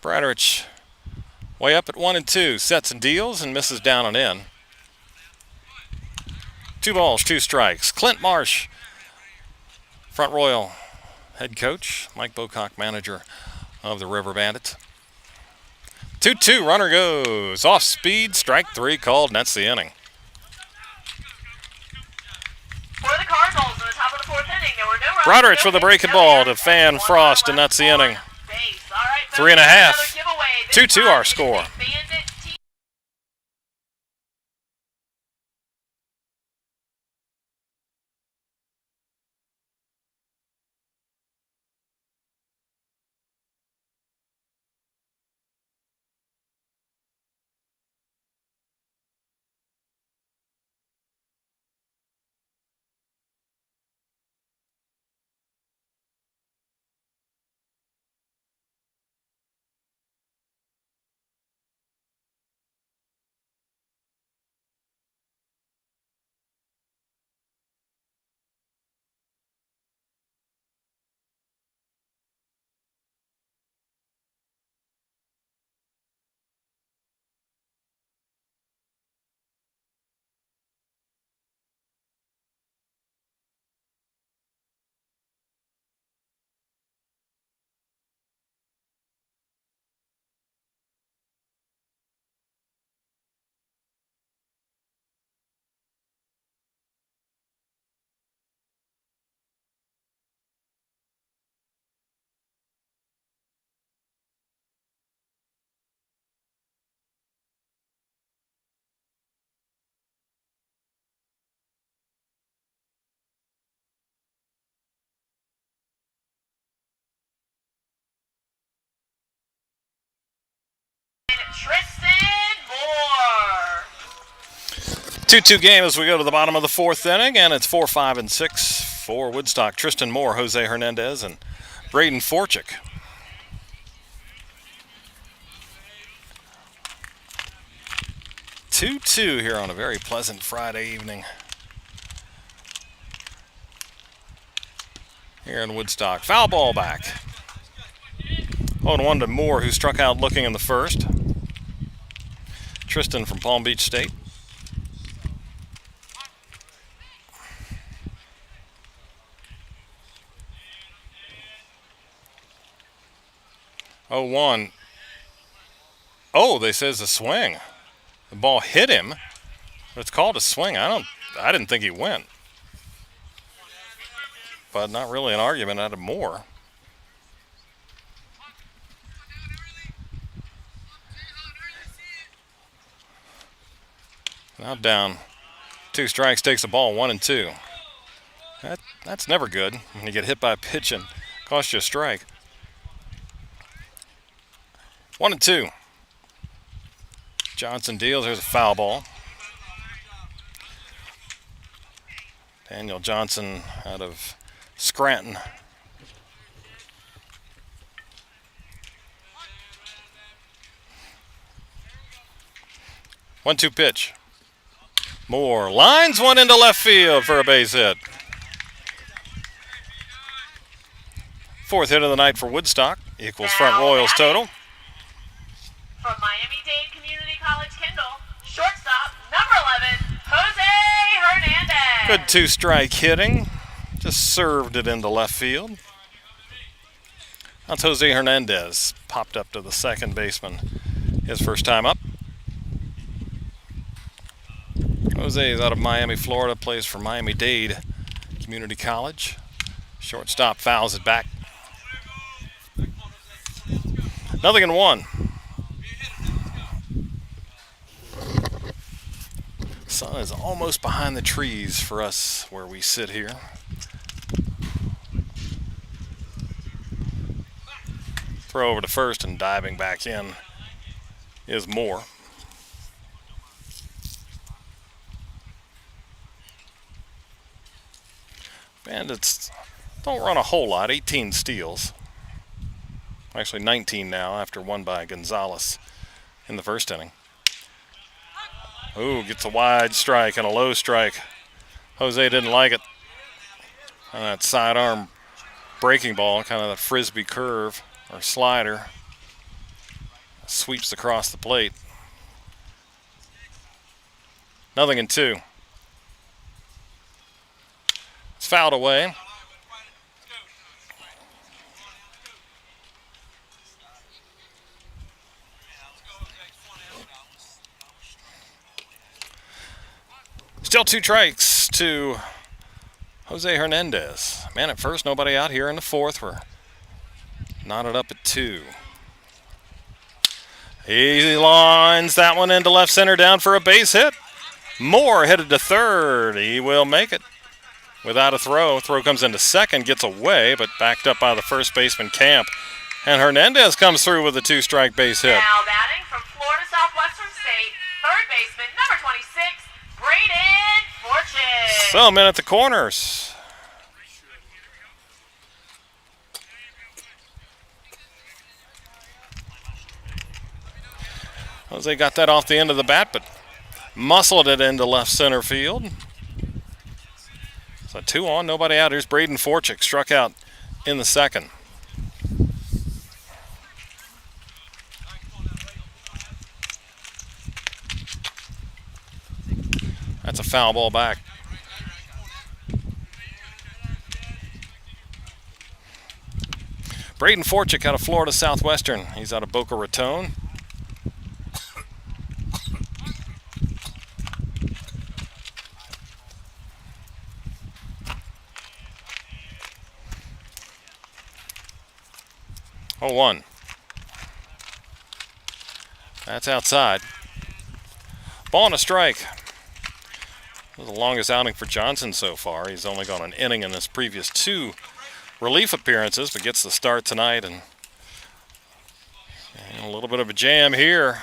Broderick way up at 1-2. Sets and deals and misses down and in. 2 balls, 2 strikes. Clint Marsh, Front Royal head coach. Mike Bocock, manager of the River Bandits. 2-2, runner goes. Off speed, strike 3 called, and that's the inning. For the Cardinals in the top of the 4th inning, there were no runs. Broderick with a breaking ball to fan Frost, and that's the inning. 3.5. 2-2 our score. 2-2 game as we go to the bottom of the fourth inning, and it's 4, 5, and 6 for Woodstock. Tristan Moore, Jose Hernandez, and Braden Forchick. Two here on a very pleasant Friday evening here in Woodstock. Foul ball back. 0-1 to Moore, who struck out looking in the first. Tristan from Palm Beach State. Oh, 1. Oh, they say it's a swing. The ball hit him, but it's called a swing. I didn't think he went. But not really an argument out of Moore. Now down. 2 strikes, takes the ball, 1-2. That's never good when you get hit by a pitch and cost you a strike. 1-2. Johnson deals. There's a foul ball. Daniel Johnson out of Scranton. One-two pitch. Moore lines one into left field for a base hit. 4th hit of the night for Woodstock. Equals Front Royals total. From Miami-Dade Community College, Kendall, shortstop, number 11, Jose Hernandez. Good 2-strike hitting. Just served it into left field. That's Jose Hernandez. Popped up to the second baseman his first time up. Jose is out of Miami, Florida, plays for Miami-Dade Community College. Shortstop fouls it back. 0-1. Sun is almost behind the trees for us where we sit here. Throw over to first, and diving back in is Moore. Bandits don't run a whole lot, 18 steals. Actually 19 now after one by Gonzalez in the first inning. Ooh, gets a wide strike and a low strike. Jose didn't like it. And that sidearm breaking ball, kind of that frisbee curve or slider, sweeps across the plate. 0-2. It's fouled away. Still 2 strikes to Jose Hernandez. Man at first, nobody out here in the 4th. We're knotted up at 2. He lines that one into left center, down for a base hit. Moore headed to 3rd. He will make it without a throw. Throw comes into second, gets away, but backed up by the first baseman, Camp. And Hernandez comes through with a 2-strike base hit. Now batting from Florida Southwestern State, 3rd baseman, number 26, Braden Forchick. So, men at the corners. Jose got that off the end of the bat, but muscled it into left center field. So 2 on, nobody out. Here's Braden Forchick, struck out in the second. That's a foul ball back. Braden Forchick out of Florida Southwestern. He's out of Boca Raton. Oh, 1. That's outside. Ball and a strike. This is the longest outing for Johnson so far. He's only gone an inning in his previous 2 relief appearances, but gets the start tonight. And a little bit of a jam here.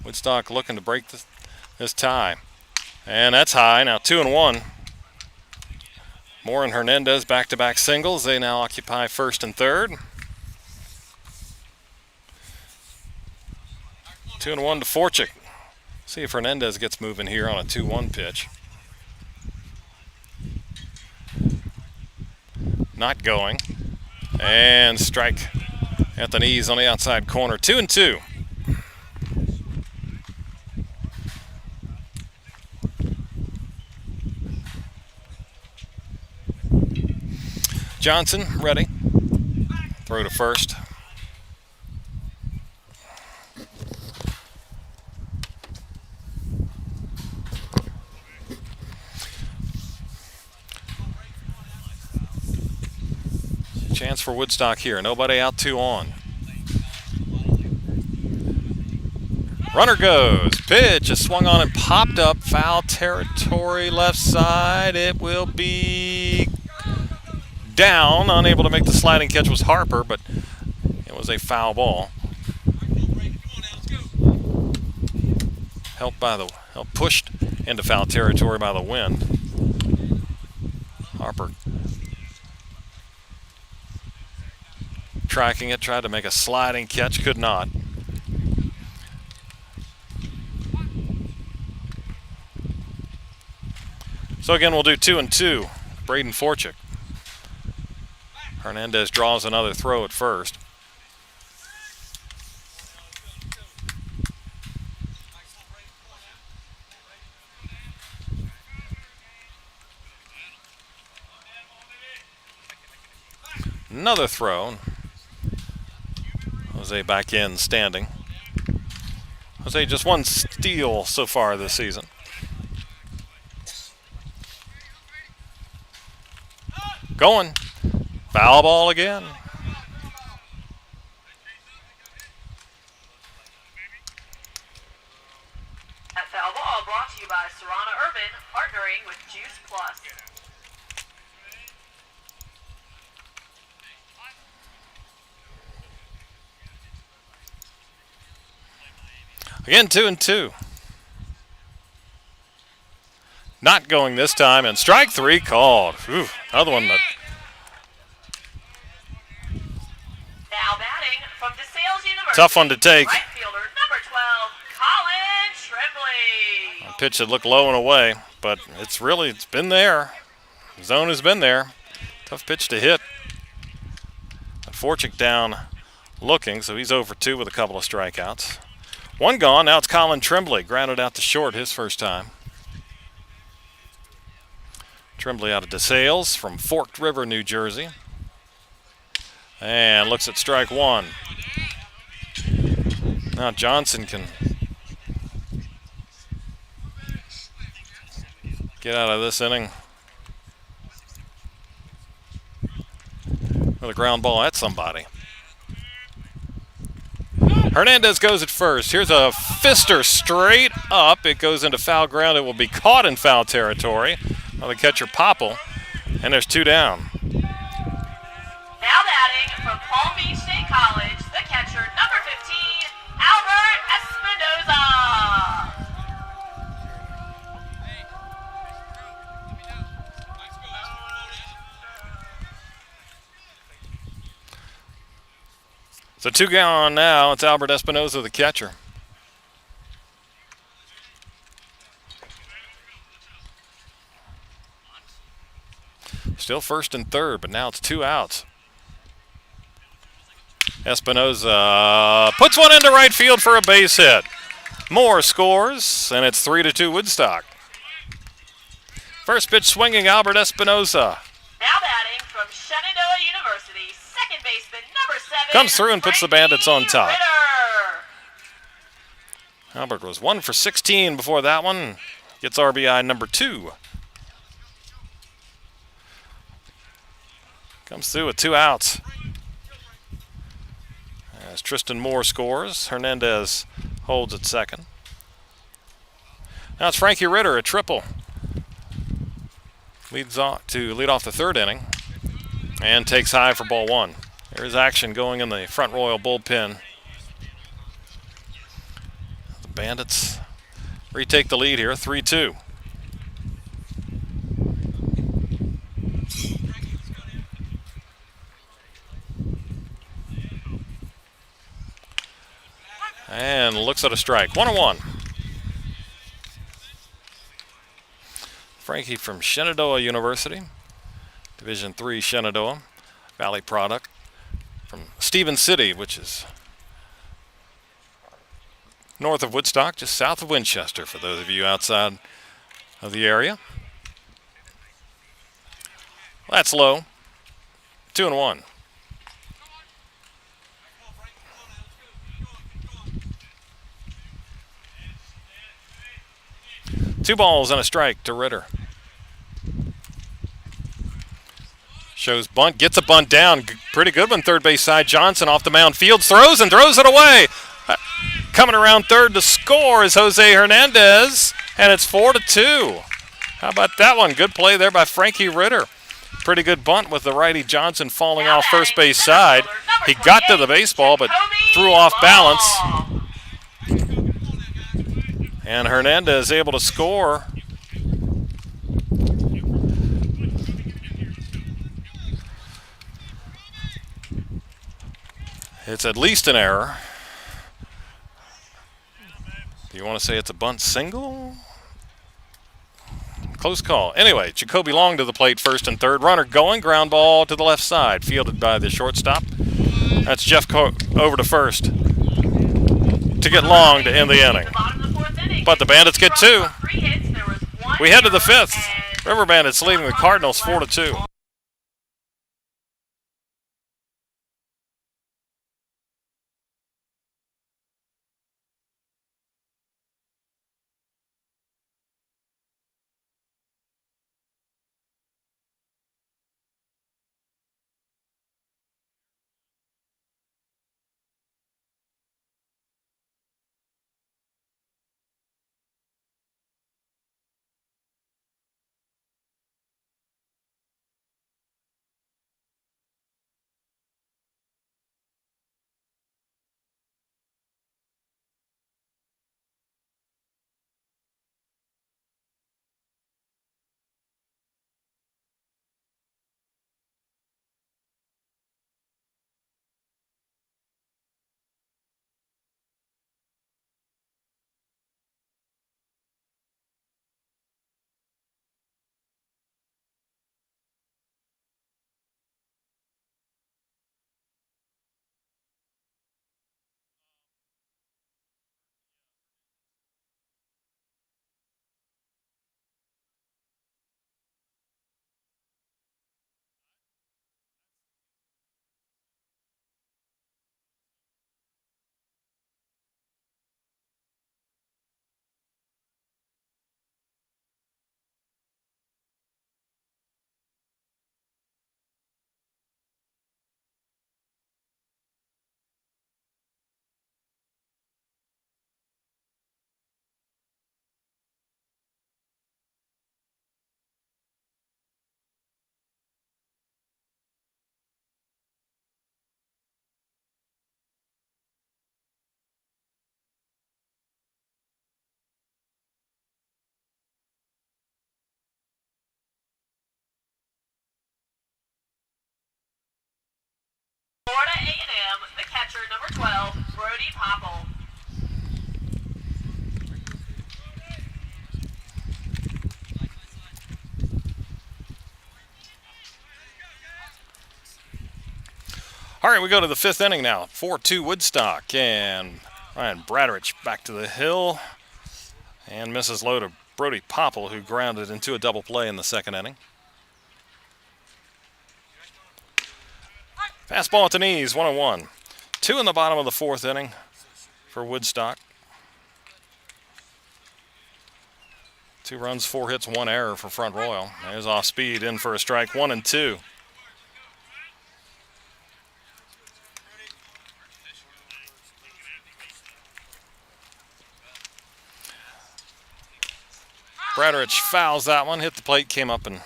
Woodstock looking to break this tie. And that's high. Now 2-1. Moore and Hernandez back-to-back singles. They now occupy first and third. 2-1 to Forchik. See if Hernandez gets moving here on a 2-1 pitch. Not going. And strike at the knees on the outside corner. 2-2. Johnson ready. Throw to first. Chance for Woodstock here. Nobody out, 2 on. Runner goes. Pitch is swung on and popped up. Foul territory left side. It will be down. Unable to make the sliding catch was Harper, but it was a foul ball. Helped pushed into foul territory by the wind. Harper tracking it, tried to make a sliding catch, could not. So again, we'll do 2-2. Braden Forchik. Hernandez draws another throw at first. Another throw. Jose back in standing. Jose just one steal so far this season. Going. Foul ball again. That foul ball brought to you by Serrana Urban, partnering with Juice Plus. Again, 2-2. Not going this time, and strike 3 called. Ooh, another one that. Now batting from DeSales University. Tough one to take. Right fielder, number 12, Colin Tremblay. A pitch that looked low and away, but it's been there. The zone has been there. Tough pitch to hit. Forchik down looking, so he's over 2 with a couple of strikeouts. One gone, now it's Colin Tremblay. Grounded out to short his first time. Tremblay out of DeSales from Forked River, New Jersey. And looks at strike 1. Now Johnson can get out of this inning with a ground ball at somebody. Hernandez goes at first. Here's a fister straight up. It goes into foul ground. It will be caught in foul territory by the catcher Popple. And there's 2 down. Now batting from Palm Beach State College, the catcher, number 15, Albert Espinoza. So 2 gone now. It's Albert Espinoza, the catcher. Still first and third, but now it's 2 outs. Espinoza puts one into right field for a base hit. Moore scores, and it's 3-2 Woodstock. First pitch swinging, Albert Espinoza. Now batting from Shenandoah University, second baseman, number 7. Comes through and puts the Bandits on top. Ritter. Albert was 1 for 16 before that one. Gets RBI number 2. Comes through with 2 outs. As Tristan Moore scores, Hernandez holds at second. Now it's Frankie Ritter, a triple. Leads off to lead off the 3rd inning and takes high for ball 1. There's action going in the Front Royal bullpen. The Bandits retake the lead here, 3-2. looks at a strike. 1-1. Frankie from Shenandoah University, Division III Shenandoah Valley product from Stevens City, which is north of Woodstock, just south of Winchester, for those of you outside of the area. That's low. 2-1. Two balls and a strike to Ritter. Shows bunt, gets a bunt down. Pretty good one, third base side. Johnson off the mound, fields, throws it away. Coming around third to score is Jose Hernandez, and it's 4-2. How about that one? Good play there by Frankie Ritter. Pretty good bunt with the righty Johnson falling off first base side. He got to the baseball, but threw off balance. And Hernandez able to score. It's at least an error. Do you want to say it's a bunt single? Close call. Anyway, Jacoby Long to the plate, first and third. Runner going, ground ball to the left side. Fielded by the shortstop. That's Jeff over to first to get Long to end the inning. But the Bandits get two. We head to the fifth. River Bandits leading the Cardinals 4-2. Florida A&M, the catcher, number 12, Brody Popple. All right, we go to the fifth inning now. 4-2 Woodstock, and Ryan Bradrich back to the hill and misses low to Brody Popple, who grounded into a double play in the second inning. Fastball at the knees, 1-1. Two in the bottom of the fourth inning for Woodstock. 2 runs, 4 hits, 1 error for Front Royal. There's off speed, in for a strike, 1-2. Bradrich fouls that one, hit the plate, came up and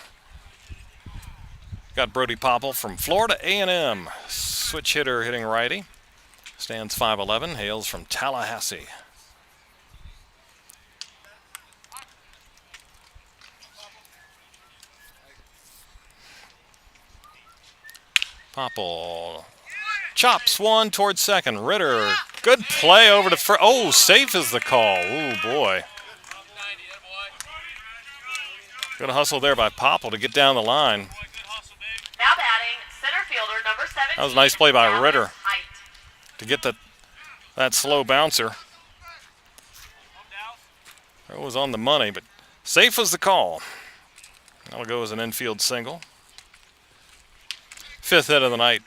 got Brody Popple from Florida A&M. Switch hitter hitting righty. Stands 5'11", hails from Tallahassee. Popple chops one towards second. Ritter Good play over to first. Oh, safe is the call. Oh, boy. Good hustle there by Popple to get down the line. Now batting, center fielder number 17. That was a nice play by Dallas Ritter Height. to get that slow bouncer. It was on the money, but safe was the call. That'll go as an infield single. 5th hit of the night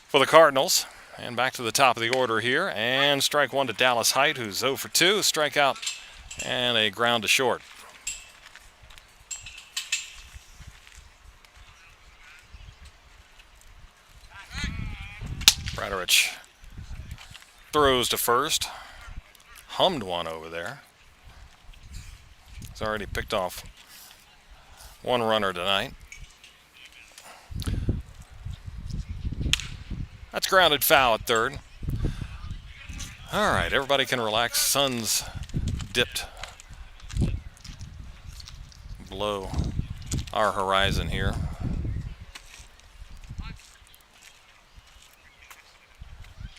for the Cardinals. And back to the top of the order here. And strike one to Dallas Height, who's 0 for 2. Strikeout and a ground to short. Bradarich throws to first. Hummed one over there. He's already picked off one runner tonight. That's grounded foul at third. All right, everybody can relax. Sun's dipped below our horizon here.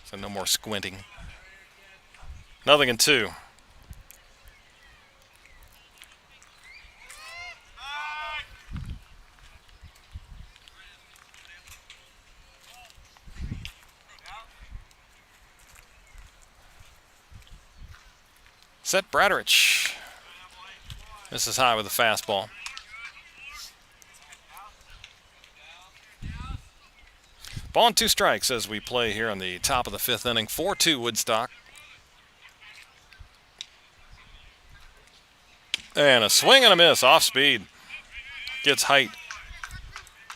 So no more squinting. 0-2. Set Bradarich. This is high with a fastball. Ball and 2 strikes as we play here on the top of the 5th inning. 4-2 Woodstock. And a swing and a miss off speed. Gets Height.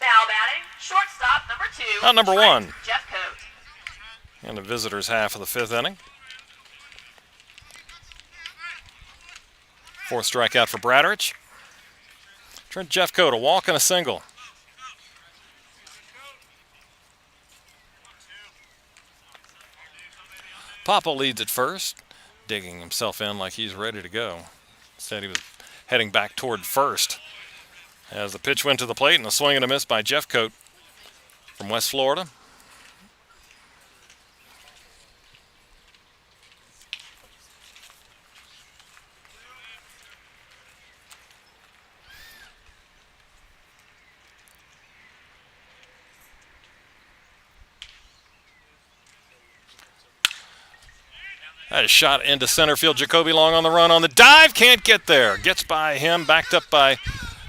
Now batting, shortstop number 2. Out number 1. Jeff Coat. In the visitors' half of the 5th inning. 4th strikeout for Bradarich. Trent Jeffcoat, a walk and a single. Papa leads at first, digging himself in like he's ready to go. Said he was heading back toward first as the pitch went to the plate, and a swing and a miss by Jeffcoat from West Florida. That is shot into center field. Jacoby Long on the run on the dive. Can't get there. Gets by him. Backed up by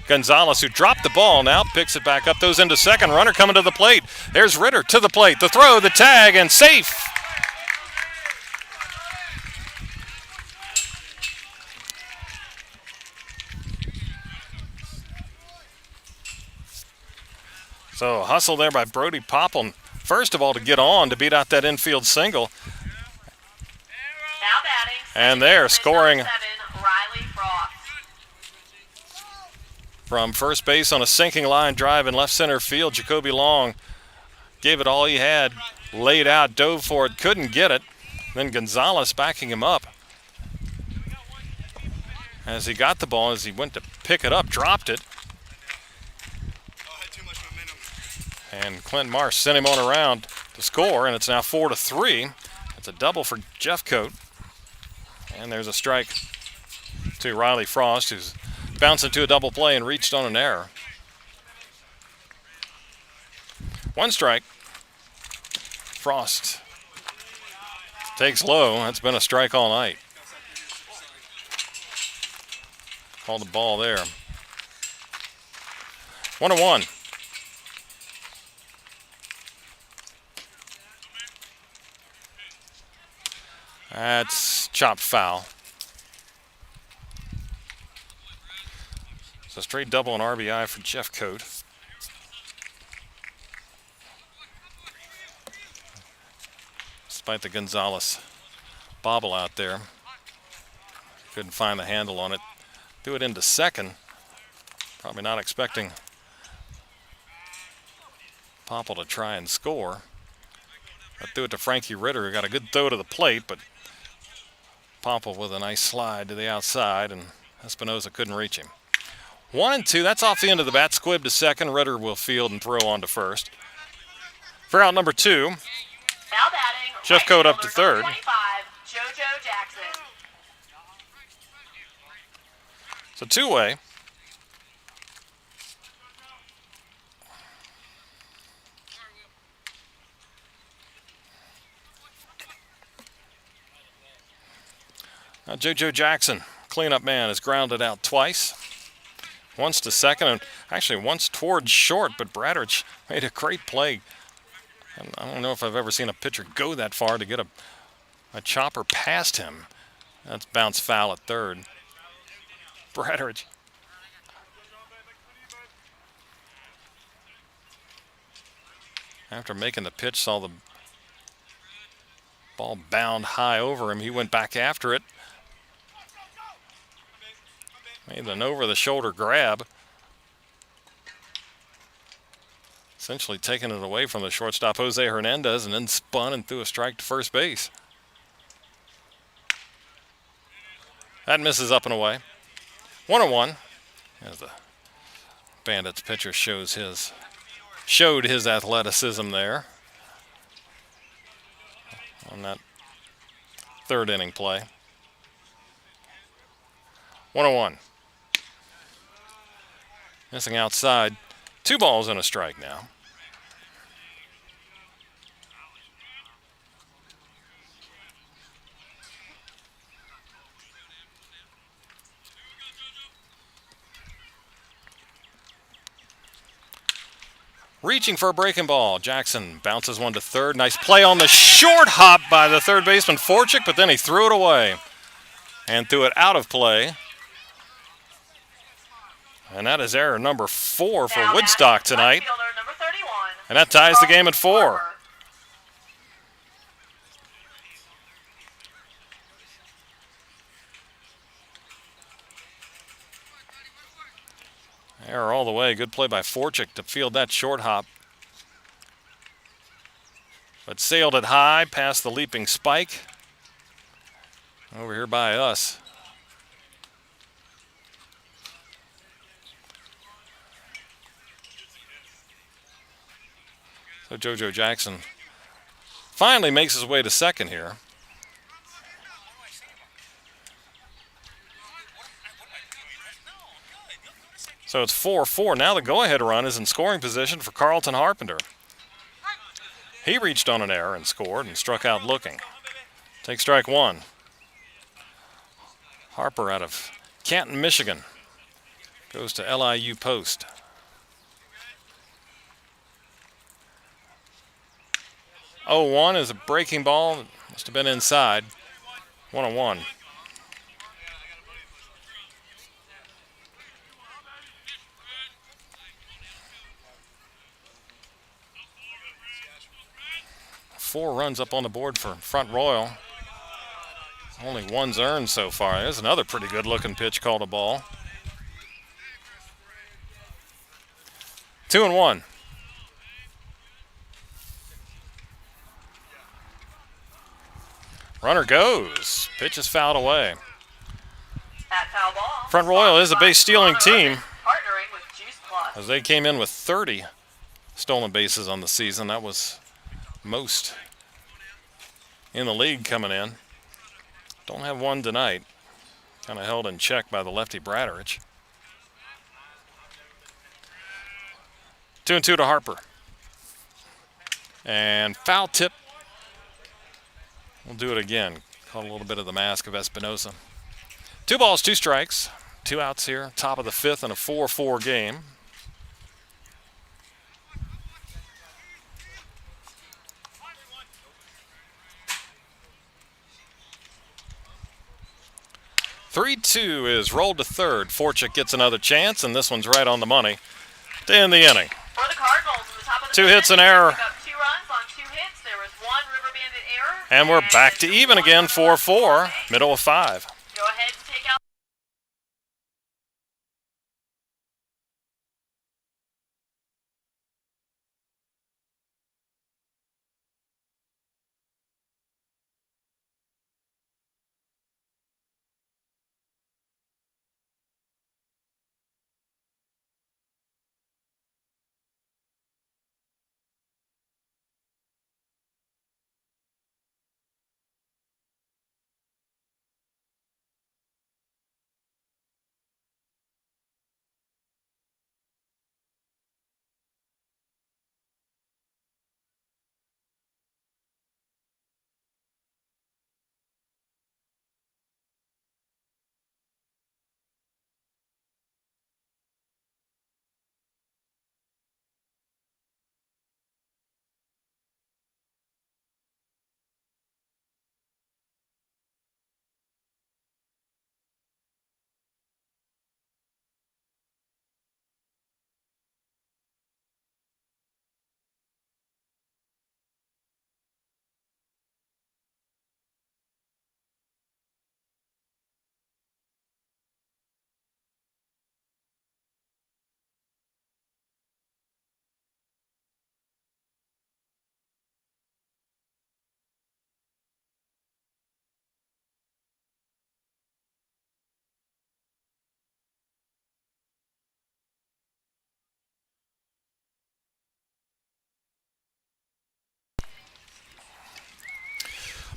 Gonzalez, who dropped the ball now. Picks it back up. Throws into second. Runner coming to the plate. There's Ritter to the plate. The throw, the tag, and safe. So hustle there by Brody Popple. First of all, to get on to beat out that infield single. Now batting, And they're scoring 7, Riley Frost. from first base on a sinking line drive in left center field. Jacoby Long gave it all he had, laid out, dove for it, couldn't get it. Then Gonzalez backing him up. As he got the ball, as he went to pick it up, dropped it. And Clint Marsh sent him on around to score, and it's now 4-3. It's a double for Jeffcoat. And there's a strike to Riley Frost, who's bouncing to a double play and reached on an error. 1 strike. Frost takes low. That's been a strike all night. Called the ball there. 1-1. That's chopped foul. It's a straight double and RBI for Jeffcoat. Despite the Gonzalez bobble out there. Couldn't find the handle on it. Threw it into second. Probably not expecting Popple to try and score. I threw it to Frankie Ritter, who got a good throw to the plate, but Popple with a nice slide to the outside, and Espinoza couldn't reach him. 1-2, that's off the end of the bat. Squibb to second. Ritter will field and throw on to first. For out number 2, Now batting, Jeffcoat up to third. 25, JoJo Jackson. So two-way. Now JoJo Jackson, cleanup man, is grounded out twice. Once to second, and actually once towards short, but Bradrich made a great play. And I don't know if I've ever seen a pitcher go that far to get a chopper past him. That's bounce foul at third. Bradrich. After making the pitch, saw the ball bound high over him. He went back after it. Made an over-the-shoulder grab. Essentially taking it away from the shortstop, Jose Hernandez, and then spun and threw a strike to first base. That misses up and away. 1-1 as the Bandits pitcher showed his athleticism there on that third inning play. 1-1. Missing outside. 2 balls and a strike now. Reaching for a breaking ball. Jackson bounces one to third. Nice play on the short hop by the third baseman Forchik, but then he threw it away and threw it out of play. And that is error number 4 for Woodstock tonight. And that ties the game at 4. Error all the way. Good play by Forchik to field that short hop. But sailed it high past the leaping spike. Over here by us. So JoJo Jackson finally makes his way to second here. So it's 4-4. Now the go-ahead run is in scoring position for Carlton Harpenter. He reached on an error and scored and struck out looking. Take strike 1. Harper out of Canton, Michigan. Goes to LIU Post. Oh, 1 is a breaking ball. Must have been inside. 1-1. Four runs up on the board for Front Royal. Only 1's earned so far. There's another pretty good looking pitch called a ball. 2-1. Runner goes. Pitch is fouled away. Foul ball. Front Royal is a base stealing team, Partnering with Juice Plus. as they came in with 30 stolen bases on the season. That was most in the league coming in. Don't have one tonight. Kind of held in check by the lefty Bradrich. 2-2 to Harper. And foul tip. We'll do it again. Caught a little bit of the mask of Espinosa. 2 balls, 2 strikes. 2 outs here. Top of the 5th in a 4-4 game. Three-two is rolled to third. Forchik gets another chance, and this one's right on the money to end the inning. For the Cardinals, in the top of the 2 fifth, hits, an error. pick up 2 runs on 2 hits. There was 1 River Bandit error. And we're back to even again, 4-4, middle of 5. Go ahead and take out.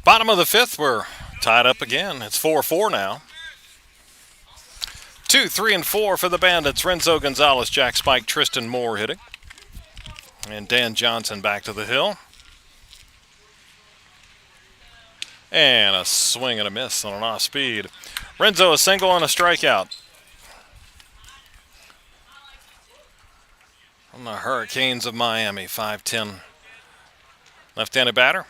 Bottom of the fifth, we're tied up again. It's 4-4 now. 2, 3, and 4 for the Bandits. Renzo Gonzalez, Jack Spike, Tristan Moore hitting. And Dan Johnson back to the hill. And a swing and a miss on an off speed. Renzo a single and a strikeout. On the Hurricanes of Miami, 5'10". Left-handed batter.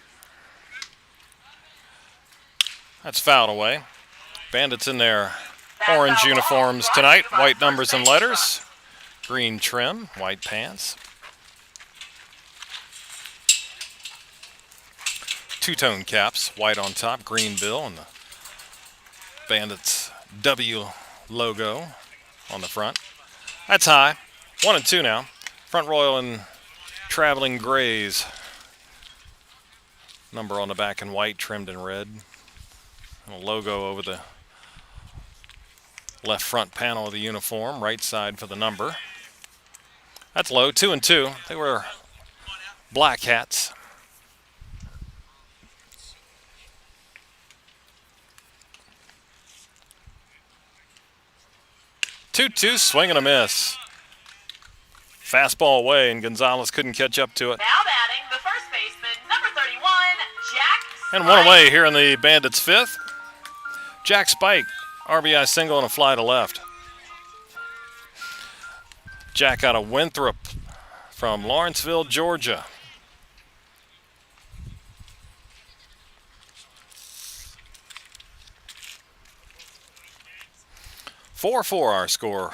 That's fouled away. Bandits in their orange uniforms tonight. White numbers and letters. Green trim, white pants. Two-tone caps, white on top, green bill, and the Bandits W logo on the front. That's high. 1-2 now. Front royal and traveling grays. Number on the back in white, trimmed in red. And a logo over the left front panel of the uniform, right side for the number. That's low, 2-2. They were black hats. 2-2, swing and a miss. Fastball away, and Gonzalez couldn't catch up to it. Now batting, the first baseman, number 31, Jack And one away here in the Bandits' fifth. Jack Spike, RBI single and a fly to left. Jack out of Winthrop from Lawrenceville, Georgia. "4-4" our score.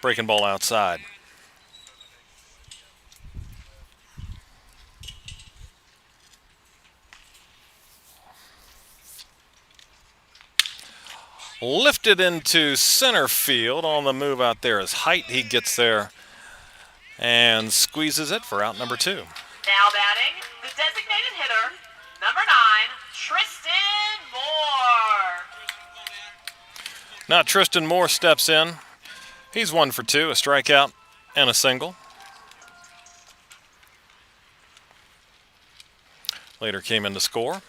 Breaking ball outside. Lifted into center field. On the move out there is Height. He gets there and squeezes it for out number 2. Now batting, the designated hitter, number 9, Tristan Moore. Now Tristan Moore steps in. He's 1 for 2, a strikeout and a single. Later came in to score.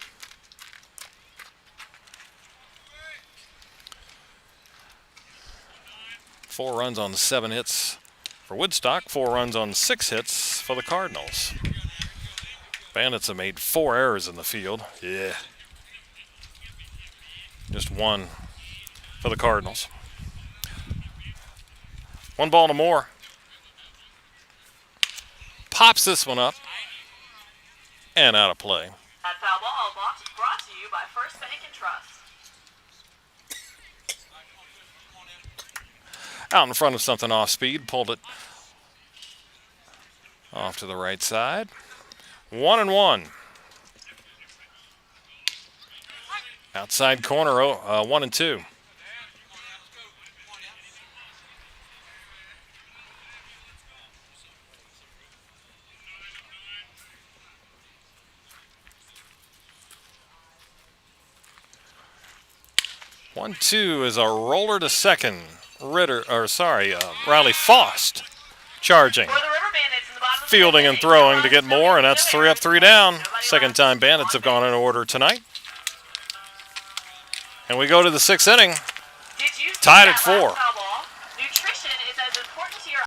Four runs on 7 hits for Woodstock, 4 runs on 6 hits for the Cardinals. Bandits have made 4 errors in the field. Yeah. Just 1 for the Cardinals. 1 ball to Moore. Pops this one up and out of play. That foul ball box is brought to you by First Bank and Trust. Out in front of something off speed, pulled it off to the right side. 1-1. Outside corner, 1-2. One-two is a roller to second. Riley Faust charging. For the River Bandits in the bottom of the Fielding and fifth throwing inning, to get more, and that's 3 up, 3 down. Second time Bandits have gone in order tonight. And we go to the 6th inning. Did you see Tied that at 4. last foul ball? Nutrition is as important to your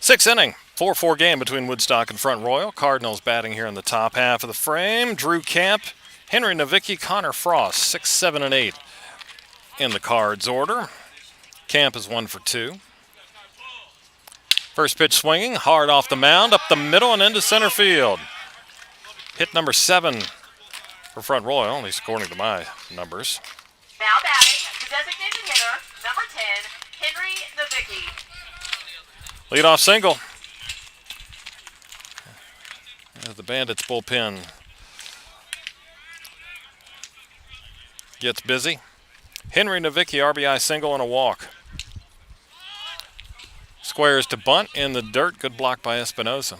Sixth inning, 4-4 game between Woodstock and Front Royal. Cardinals batting here in the top half of the frame. Drew Camp, Henry Nowicki, Connor Frost, 6, 7, and 8 in the Cards order. Camp is 1 for 2. First pitch swinging, hard off the mound, up the middle and into center field. Hit number 7 for Front Royal, at least according to my numbers. Now batting, the designated hitter, number 10, Henry Nowicki. Leadoff single. As the Bandits bullpen gets busy. Henry Nowicki, RBI single and a walk. Squares to bunt in the dirt. Good block by Espinosa.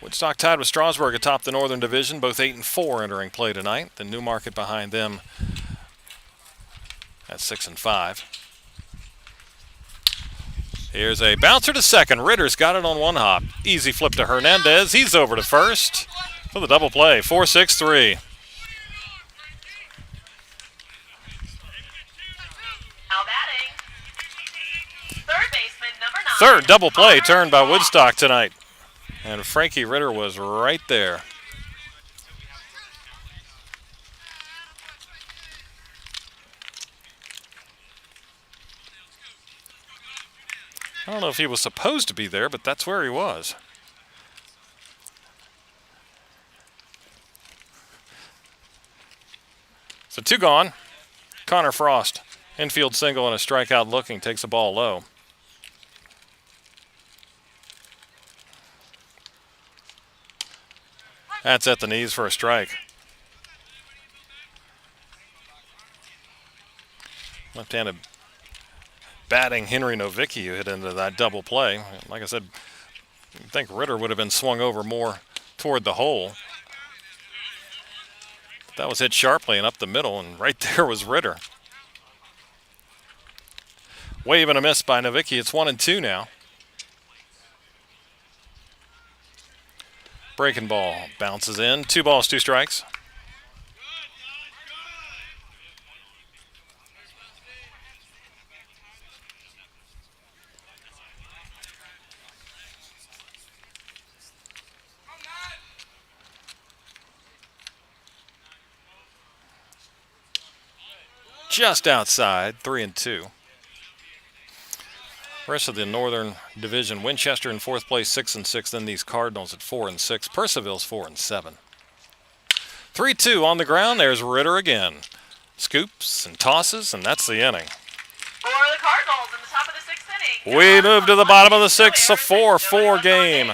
Woodstock tied with Strasburg atop the Northern Division, both 8 and 4 entering play tonight. The Newmarket behind them at 6 and 5. Here's a bouncer to second. Ritter's got it on one hop. Easy flip to Hernandez. He's over to first for the double play. 4-6-3. Now batting, third baseman, number 9. Third double play turned by Woodstock tonight. And Frankie Ritter was right there. I don't know if he was supposed to be there, but that's where he was. So 2 gone. Connor Frost, infield single and a strikeout looking, takes the ball low. That's at the knees for a strike. Left-handed batting Henry Nowicki who hit into that double play. Like I said, I think Ritter would have been swung over more toward the hole. That was hit sharply and up the middle, and right there was Ritter. Wave and a miss by Nowicki. It's 1-2 now. Breaking ball bounces in. 2 balls, 2 strikes. Just outside, 3-2. Rest of the Northern Division, Winchester in 4th place, 6 and 6. Then these Cardinals at 4 and 6. Percival's 4 and 7. 3-2 on the ground. There's Ritter again. Scoops and tosses, and that's the inning. For the Cardinals in the top of the 6th inning. We move to the bottom of the 6th, a 4-4 game.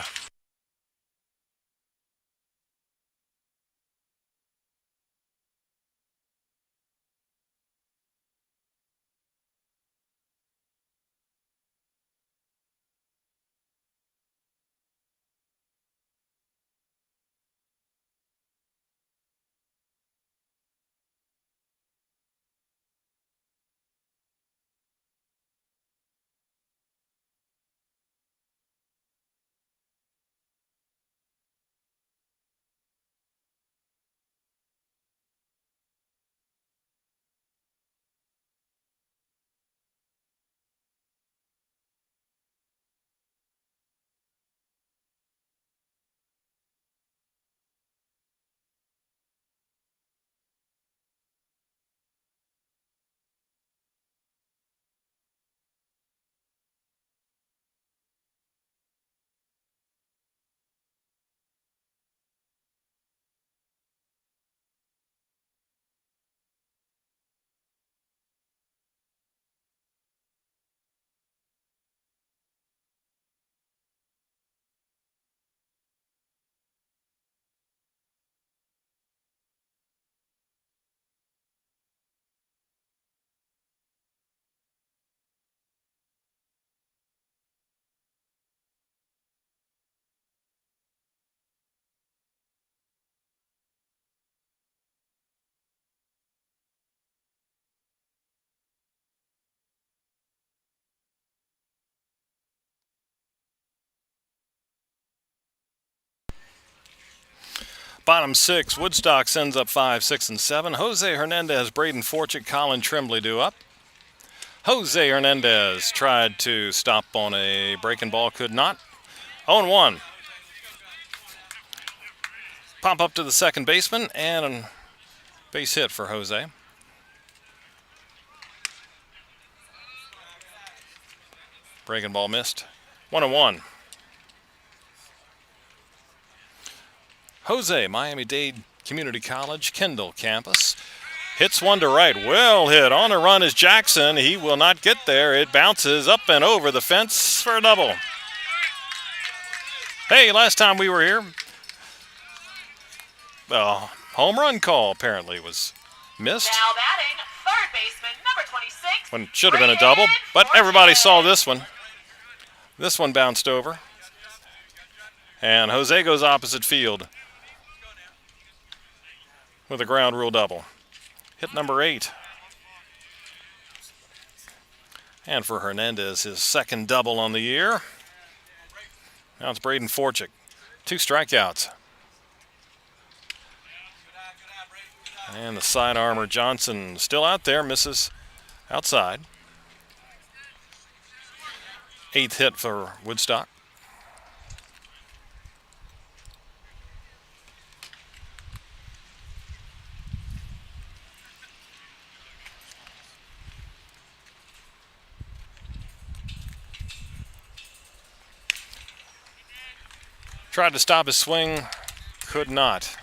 Bottom 6, Woodstock sends up 5, 6, and 7. Jose Hernandez, Braden Fortune, Colin Tremblay do up. Jose Hernandez tried to stop on a breaking ball, could not. 0-1. Pop up to the second baseman and a base hit for Jose. Breaking ball missed. 1-1. Jose, Miami-Dade Community College, Kendall campus. Hits one to right. Well hit. On the run is Jackson. He will not get there. It bounces up and over the fence for a double. Hey, last time we were here, home run call apparently was missed. Now batting, third baseman, number 26. When it should have been a double, but everybody saw this one. This one bounced over. And Jose goes opposite field with a ground rule double. Hit number 8. And for Hernandez, his second double on the year. Now it's Braden Forchick. 2 strikeouts. And the side armor Johnson still out there, misses outside. 8th hit for Woodstock. Tried to stop his swing, could not.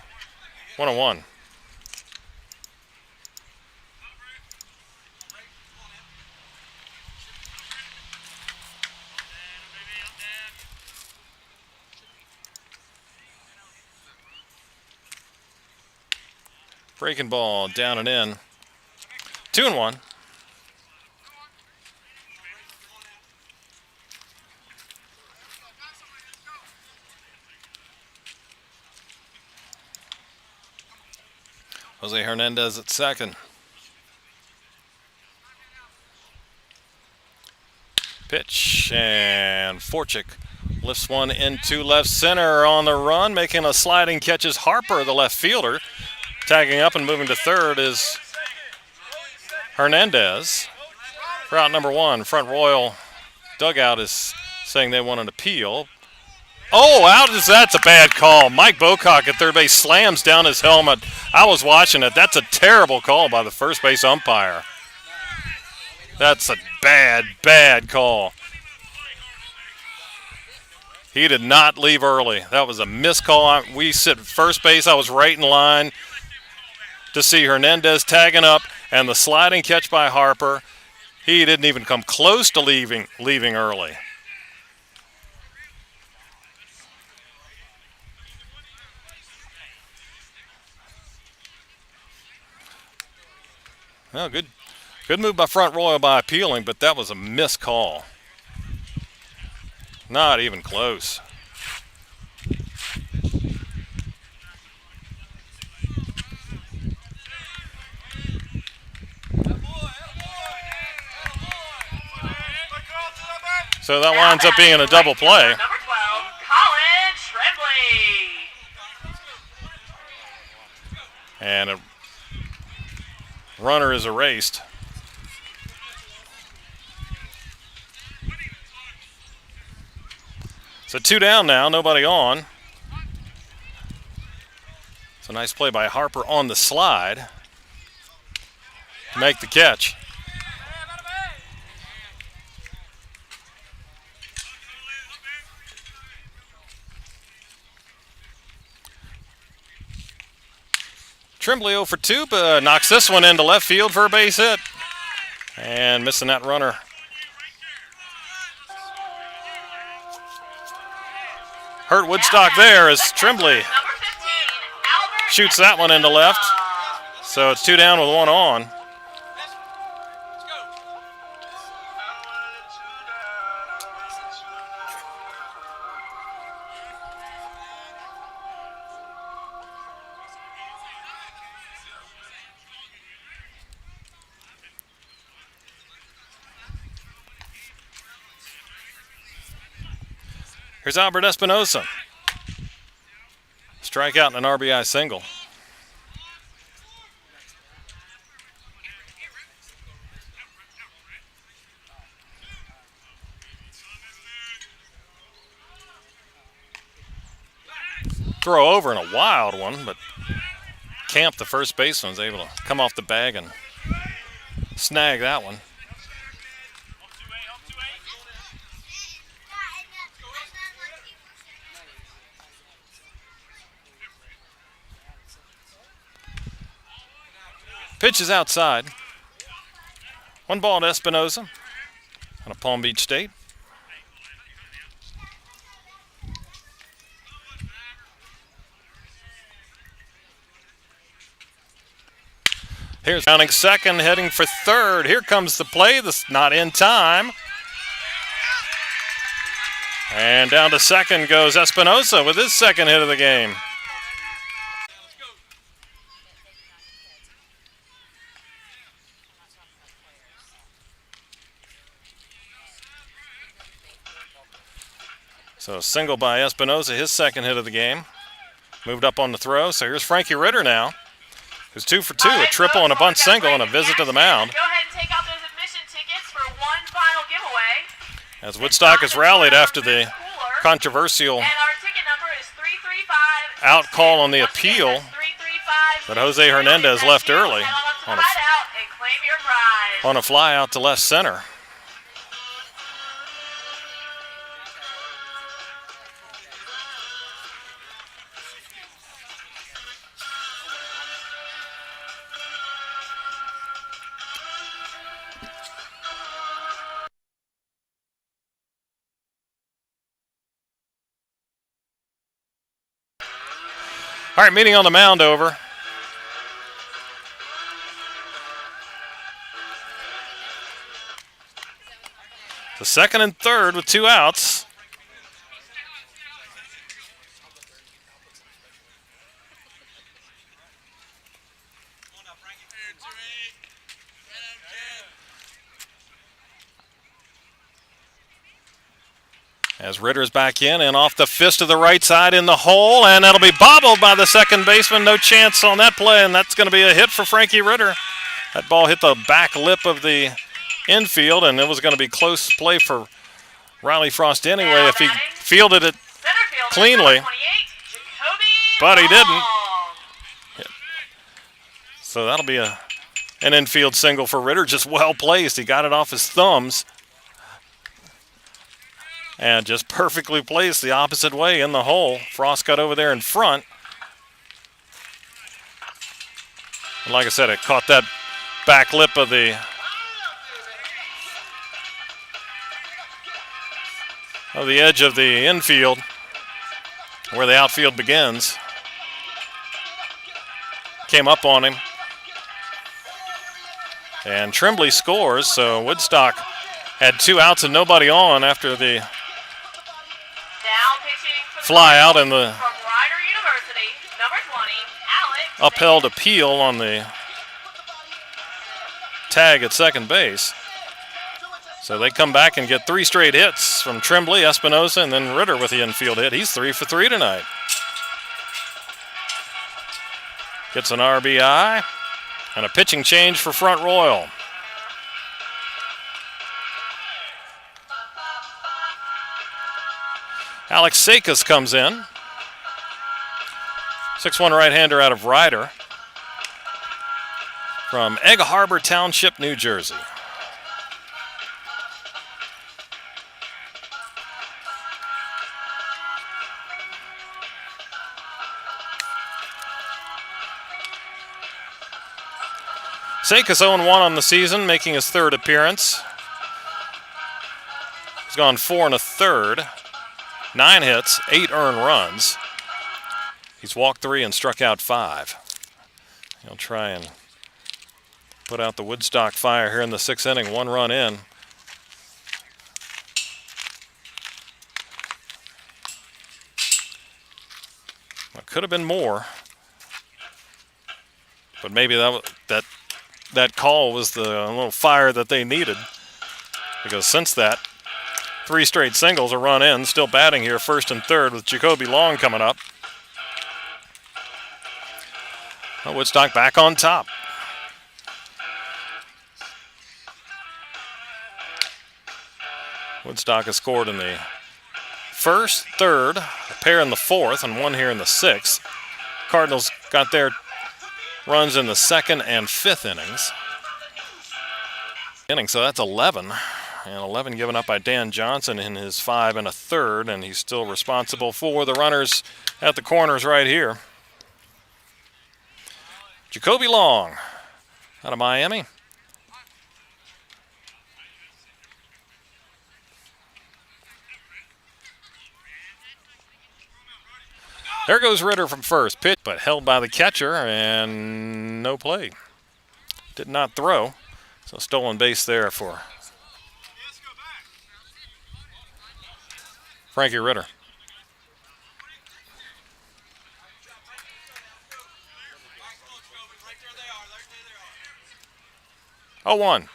1-1. Breaking ball down and in. 2-1. Jose Hernandez at second. Pitch, and Forchick lifts one into left center on the run, making a sliding catch is Harper, the left fielder. Tagging up and moving to third is Hernandez. For out number 1, Front Royal dugout is saying they want an appeal. Oh, that's a bad call. Mike Bocock at third base slams down his helmet. I was watching it. That's a terrible call by the first base umpire. That's a bad, bad call. He did not leave early. That was a missed call. We sit at first base. I was right in line to see Hernandez tagging up and the sliding catch by Harper. He didn't even come close to leaving early. Well, good move by Front Royal by appealing, but that was a missed call. Not even close. So that winds up being a double play. Number 12, Colin Tremblay. And a runner is erased. So 2 down now, nobody on. It's a nice play by Harper on the slide to make the catch. Tremblay 0 for 2, but knocks this one into left field for a base hit. And missing that runner. Hurt Woodstock there as Tremblay shoots that one into left. So it's 2 down with 1 on. Here's Albert Espinosa. Strikeout and an RBI single. throw over in a wild one, but Camp, the first baseman, was able to come off the bag and snag that one. Pitch is outside. 1 ball to Espinoza out of Palm Beach State. Here's rounding second, heading for third. Here comes the play. This not in time. And down to second goes Espinoza with his second hit of the game. So single by Espinoza, his second hit of the game. Moved up on the throw. So here's Frankie Ritter now, who's 2 for 2, a triple and a bunt single and a visit to the mound. Go ahead and take out those admission tickets for one final giveaway. As Woodstock has rallied after the controversial And our ticket number is 335. out call on the appeal that Jose Hernandez left early on a fly out to left center. All right, meeting on the mound over. The second and third with 2 outs. As Ritter's back in and off the fist of the right side in the hole, and that'll be bobbled by the second baseman. No chance on that play, and that's going to be a hit for Frankie Ritter. That ball hit the back lip of the infield, and it was going to be close play for Riley Frost anyway if he fielded it cleanly, but he didn't. So that'll be an infield single for Ritter, just well placed. He got it off his thumbs and just perfectly placed the opposite way in the hole. Frost got over there in front. And like I said, it caught that back lip of the edge of the infield where the outfield begins. Came up on him. And Tremblay scores, so Woodstock had 2 outs and nobody on after the fly out in the upheld appeal on the tag at second base. So they come back and get 3 straight hits from Tremblay, Espinoza, and then Ritter with the infield hit. He's 3 for 3 tonight. Gets an RBI and a pitching change for Front Royal. Alex Sakis comes in. 6'1" right-hander out of Ryder from Egg Harbor Township, New Jersey. Sakis 0-1 on the season, making his 3rd appearance. He's gone 4 1/3. 9 hits, 8 earned runs. He's walked 3 and struck out 5. He'll try and put out the Woodstock fire here in the 6th inning. 1 run in. It could have been more, but maybe that call was the little fire that they needed, because since that, 3 straight singles, a run in, still batting here 1st and 3rd with Jacoby Long coming up. Woodstock back on top. Woodstock has scored in the first, third, a pair in the fourth, and one here in the sixth. Cardinals got their runs in the second and fifth innings. So that's 11. And 11 given up by Dan Johnson in his 5 1/3, and he's still responsible for the runners at the corners right here. Jacoby Long out of Miami. There goes Ritter from first. Pitch, but held by the catcher, and no play. Did not throw. So stolen base there for Frankie Ritter. Oh, 1.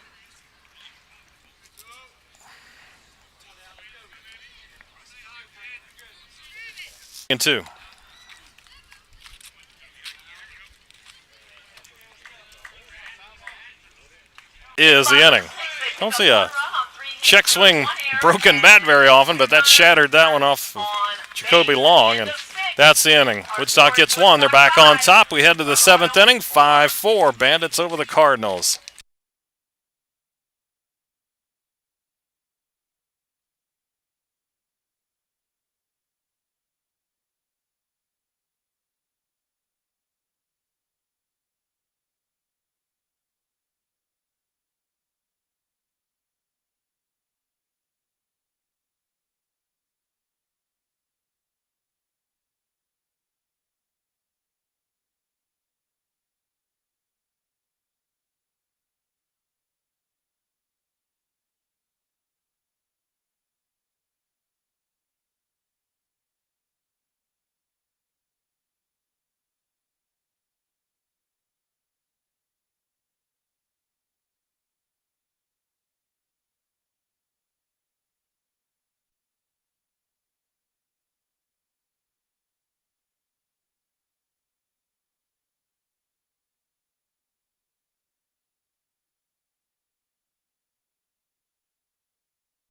And 2. Is the inning. Don't see a check swing broken bat very often, but that shattered that one off of Jacoby Long, and that's the inning. Woodstock gets 1. They're back on top. We head to the 7th inning. 5-4 Bandits over the Cardinals.